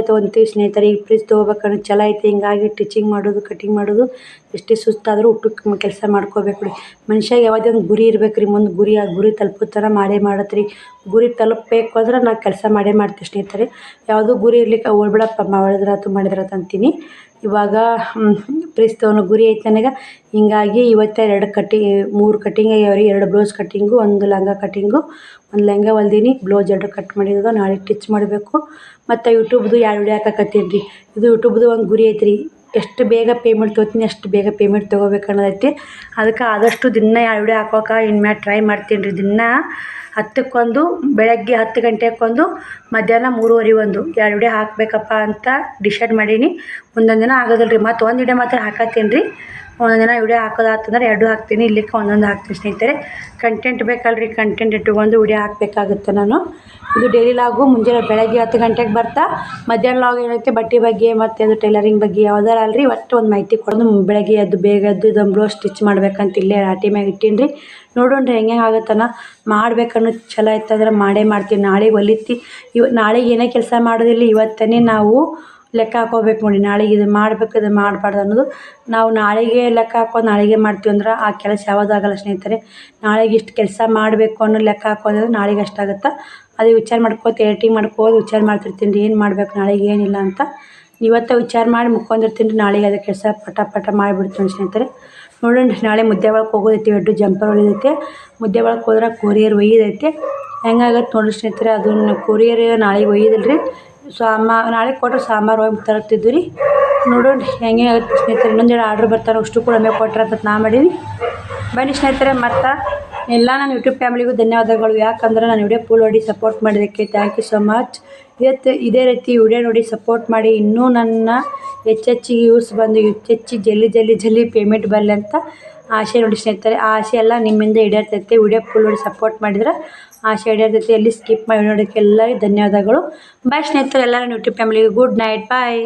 ತೊಗೊಂತೀವಿ ಸ್ನೇಹಿತರೆ. ಈಗ ಫ್ರಿಜ್ ತೊಗೋಬೇಕು ಅನ್ನೋ ಛಲ ಐತೆ. ಹಿಂಗಾಗಿ ಟಿಚಿಂಗ್ ಮಾಡೋದು ಕಟಿಂಗ್ ಮಾಡೋದು ಎಷ್ಟೇ ಸುಸ್ತಾದರೂ ಊಟಕ್ಕೆ ಕೆಲಸ ಮಾಡ್ಕೋಬೇಕು ರೀ. ಮನುಷ್ಯಾಗ ಯಾವುದೇ ಒಂದು ಗುರಿ ಇರ್ಬೇಕು ರೀ. ಮುಂದೆ ಗುರಿ, ಆ ಗುರಿ ತಲುಪೋ ಥರ ಮಾಡತ್ತೆ ರೀ. ಗುರಿ ತಲುಪಬೇಕು ಅಂದ್ರೆ ನಾವು ಕೆಲಸ ಮಾಡ್ತೀವಿ ಸ್ನೇಹಿತರೆ. ಯಾವುದೂ ಗುರಿ ಇರ್ಲಿಕ್ಕೆ ಓಡ್ಬಿಡಪ್ಪ ಮಾಡಿದ್ರಾತು ಅಂತೀನಿ. ಇವಾಗ ಫ್ರಿಜ್ ತೊಗೊಳೋ ಗುರಿ ಐತೆ ನನಗೆ. ಹಿಂಗಾಗಿ ಇವತ್ತು 3 ಕಟಿಂಗ್ ಆಗ್ಯಾವ ರೀ. 2 ಬ್ಲೌಸ್ ಕಟ್ಟಿಂಗು, 1 ಲಂಗ ಕಟ್ಟಿಂಗು. 1 ಲೆಹಂಗ ಹೊಲ್ದೀನಿ, ಬ್ಲೌಸ್ 2 ಕಟ್ ಮಾಡಿರೋದು. ನಾಳೆ ಸ್ಟಿಚ್ ಮಾಡಬೇಕು. ಮತ್ತು ಯೂಟ್ಯೂಬ್ದು 2 ವಿಡಿಯೋ ಹಾಕಕತ್ತೀನಿ ರೀ. ಇದು ಯೂಟ್ಯೂಬ್ದು ಒಂದು ಗುರಿ ಐತೆ ರೀ. ಎಷ್ಟು ಬೇಗ ಪೇಮೆಂಟ್ ತೊಗೋತೀನಿ ಅಷ್ಟು ಬೇಗ ಪೇಮೆಂಟ್ ತೊಗೋಬೇಕು ಅನ್ನೋದೈತಿ. ಅದಕ್ಕೆ ಆದಷ್ಟು ದಿನ 2 ವಿಡಿಯೋ ಹಾಕೋಕೆ ಇನ್ಮ್ಯಾಲೆ ಟ್ರೈ ಮಾಡ್ತೀನಿ ರೀ. ದಿನ 10ಕ್ಕೆ ಬೆಳಗ್ಗೆ 10 ಗಂಟೆಗೊಂದು, ಮಧ್ಯಾಹ್ನ 3:30 2 ವಿಡಿಯೋ ಹಾಕಬೇಕಪ್ಪ ಅಂತ ಡಿಸೈಡ್ ಮಾಡೀನಿ. ಒಂದೊಂದು ದಿನ ಆಗೋದಿಲ್ಲ ರೀ. ಮತ್ತು 1 ವಿಡಿಯೋ ಮಾತ್ರ ಹಾಕತ್ತೀನಿ ರೀ. ಒಂದೊಂದು ದಿನ ವಿಡಿಯೋ ಹಾಕೋದಾತಂದ್ರೆ 2 ಹಾಕ್ತೀನಿ. ಇಲ್ಲಿಕ್ಕೆ ಒಂದೊಂದು ಹಾಕ್ತೀನಿ ಸ್ನೇಹಿತರೆ. ಕಂಟೆಂಟ್ ಬೇಕಲ್ರಿ, ಕಂಟೆಂಟ್ ಇಟ್ಟುಕೊಂಡು ವಿಡಿಯೋ ಹಾಕಬೇಕಾಗುತ್ತೆ ನಾನು. ಇದು ಡೈಲಿ ಲಾಗು. ಮುಂಜಾನೆ ಬೆಳಗ್ಗೆ 10 ಗಂಟೆಗೆ ಬರ್ತಾ, ಮಧ್ಯಾಹ್ನ ಲಾಗ್ ಏನೈತೆ ಬಟ್ಟೆ ಬಗ್ಗೆ ಮತ್ತು ಅದು ಟೈಲರಿಂಗ್ ಬಗ್ಗೆ ಯಾವ್ದಾರು ಅಲ್ರಿ ಒಟ್ಟು ಒಂದು ಮಾಹಿತಿ ಕೊಡೋದು. ಬೆಳಗ್ಗೆ ಬೇಗ ಎದ್ದು ಇದೊಂದು ಬ್ಲೌಸ್ ಸ್ಟಿಚ್ ಮಾಡ್ಬೇಕಂತ ಇಲ್ಲೇ ರಾಟಿ ಮ್ಯಾಗ ಇಟ್ಟೀನಿ ರೀ. ನೋಡೋಣ್ರಿ ಹೆಂಗೆ ಆಗುತ್ತಾನ. ಮಾಡ್ಬೇಕನ್ನೋ ಛಲ ಇತ್ತಂದ್ರೆ ಮಾಡ್ತೀನಿ. ನಾಳೆಗೆ ಹೊಲಿತಿ. ನಾಳೆಗೆ ಏನೇ ಕೆಲಸ ಮಾಡೋದಿಲ್ಲ, ಇವತ್ತೇ ನಾವು ಲೆಕ್ಕ ಹಾಕೋಬೇಕು ನೋಡಿ. ನಾಳೆಗೆ ಇದು ಮಾಡಬೇಕು, ಇದು ಮಾಡಬಾರ್ದು ಅನ್ನೋದು ನಾವು ನಾಳೆಗೆ ಲೆಕ್ಕ ಹಾಕೊಂಡು ನಾಳೆಗೆ ಮಾಡ್ತೀವಿ ಅಂದ್ರೆ ಆ ಕೆಲಸ ಯಾವುದಾಗಲ್ಲ ಸ್ನೇಹಿತರೆ. ನಾಳೆಗೆ ಇಷ್ಟು ಕೆಲಸ ಮಾಡಬೇಕು ಅನ್ನೋ ಲೆಕ್ಕ ಹಾಕೋದ್ರೆ ನಾಳೆಗೆ ಅಷ್ಟಾಗುತ್ತೆ. ಅದೇ ವಿಚಾರ ಎಡಿಟಿಂಗ್ ವಿಚಾರ ಮಾಡ್ತಿರ್ತೀನಿ ರೀ, ಏನು ಮಾಡ್ಬೇಕು ನಾಳೆಗೆ ಏನಿಲ್ಲ ಅಂತ. ಇವತ್ತು ವಿಚಾರ ಮಾಡಿ ಮುಕ್ಕೊಂಡಿರ್ತೀನಿ ರೀ. ನಾಳೆಗೆ ಅದೇ ಕೆಲಸ ಪಟ ಮಾಡಿಬಿಡ್ತೀನಿ ಸ್ನೇಹಿತರೆ. ನೋಡೋಣ. ನಾಳೆ ಮುದ್ದೆ ಒಳಗೆ ಹೋಗೋದೈತಿ. 2 ಜಂಪರ್ ಹೊಲಿದೈತೆ. ಮುದ್ದೆ ಒಳಗೆ ಹೋದ್ರೆ ಕೊರಿಯರ್ ಒಯ್ಯೋದೈತೆ. ಹೆಂಗಾಗತ್ತೆ ನೋಡಿರಿ ಸ್ನೇಹಿತರೆ. ಅದನ್ನು ಕೊರಿಯರ್ ನಾಳೆಗೆ ಒಯ್ಯೋದಿಲ್ಲ ರೀ. ನಾಳೆ ಕೊಟ್ಟರೆ ಸಾಂಬಾರು ಹೋಗಿ ತರ್ತಿದ್ವಿ ರೀ. ನೋಡೋಣ ಹೆಂಗೆ ಆಗುತ್ತೆ ಸ್ನೇಹಿತರೆ. ಇನ್ನೊಂದೆರಡು ಆರ್ಡ್ರ್ ಬರ್ತಾರೆ, ಅಷ್ಟು ಕೂಡ ಒಮ್ಮೆ ಕೊಟ್ಟರೆ ಅಂತ ನಾ ಮಾಡೀನಿ. ಬನ್ನಿ ಸ್ನೇಹಿತರೆ. ಮತ್ತು ಎಲ್ಲ ನನ್ನ ಯೂಟ್ಯೂಬ್ ಫ್ಯಾಮಿಲಿಗೂ ಧನ್ಯವಾದಗಳು. ಯಾಕಂದ್ರೆ ನಾನು ವಿಡಿಯೋ ಫುಲ್ ನೋಡಿ ಸಪೋರ್ಟ್ ಮಾಡಿದ್ದಕ್ಕೆ ಥ್ಯಾಂಕ್ ಯು ಸೊ ಮಚ್. ಇದೇ ರೀತಿ ವಿಡಿಯೋ ನೋಡಿ ಸಪೋರ್ಟ್ ಮಾಡಿ. ಇನ್ನೂ ನನ್ನ ಹೆಚ್ಚಿಗೆ ಯೂಸ್ ಬಂದು ಹೆಚ್ಚು ಜಲ್ದಿ ಪೇಮೆಂಟ್ ಬರಲಿ ಅಂತ ಆಸೆ ನೋಡಿ ಸ್ನೇಹಿತರೆ. ಆ ಆಸೆ ಎಲ್ಲ ನಿಮ್ಮಿಂದ ಈಡೇರ್ತೈತೆ. ವಿಡಿಯೋ ಫುಲ್ ನೋಡಿ ಸಪೋರ್ಟ್ ಮಾಡಿದ್ರೆ ಆಸೆ ಈಡೇರ್ತೈತೆ. ಎಲ್ಲಿ ಸ್ಕಿಪ್ ಮಾಡಿ ನೋಡೋಕ್ಕೆ ಎಲ್ಲರಿಗೂ ಧನ್ಯವಾದಗಳು. ಬಾಯ್ ಸ್ನೇಹಿತರೆ. ಎಲ್ಲ ನನ್ನ ಯೂಟ್ಯೂಬ್ ಫ್ಯಾಮಿಲಿಗೆ ಗುಡ್ ನೈಟ್, ಬಾಯ್.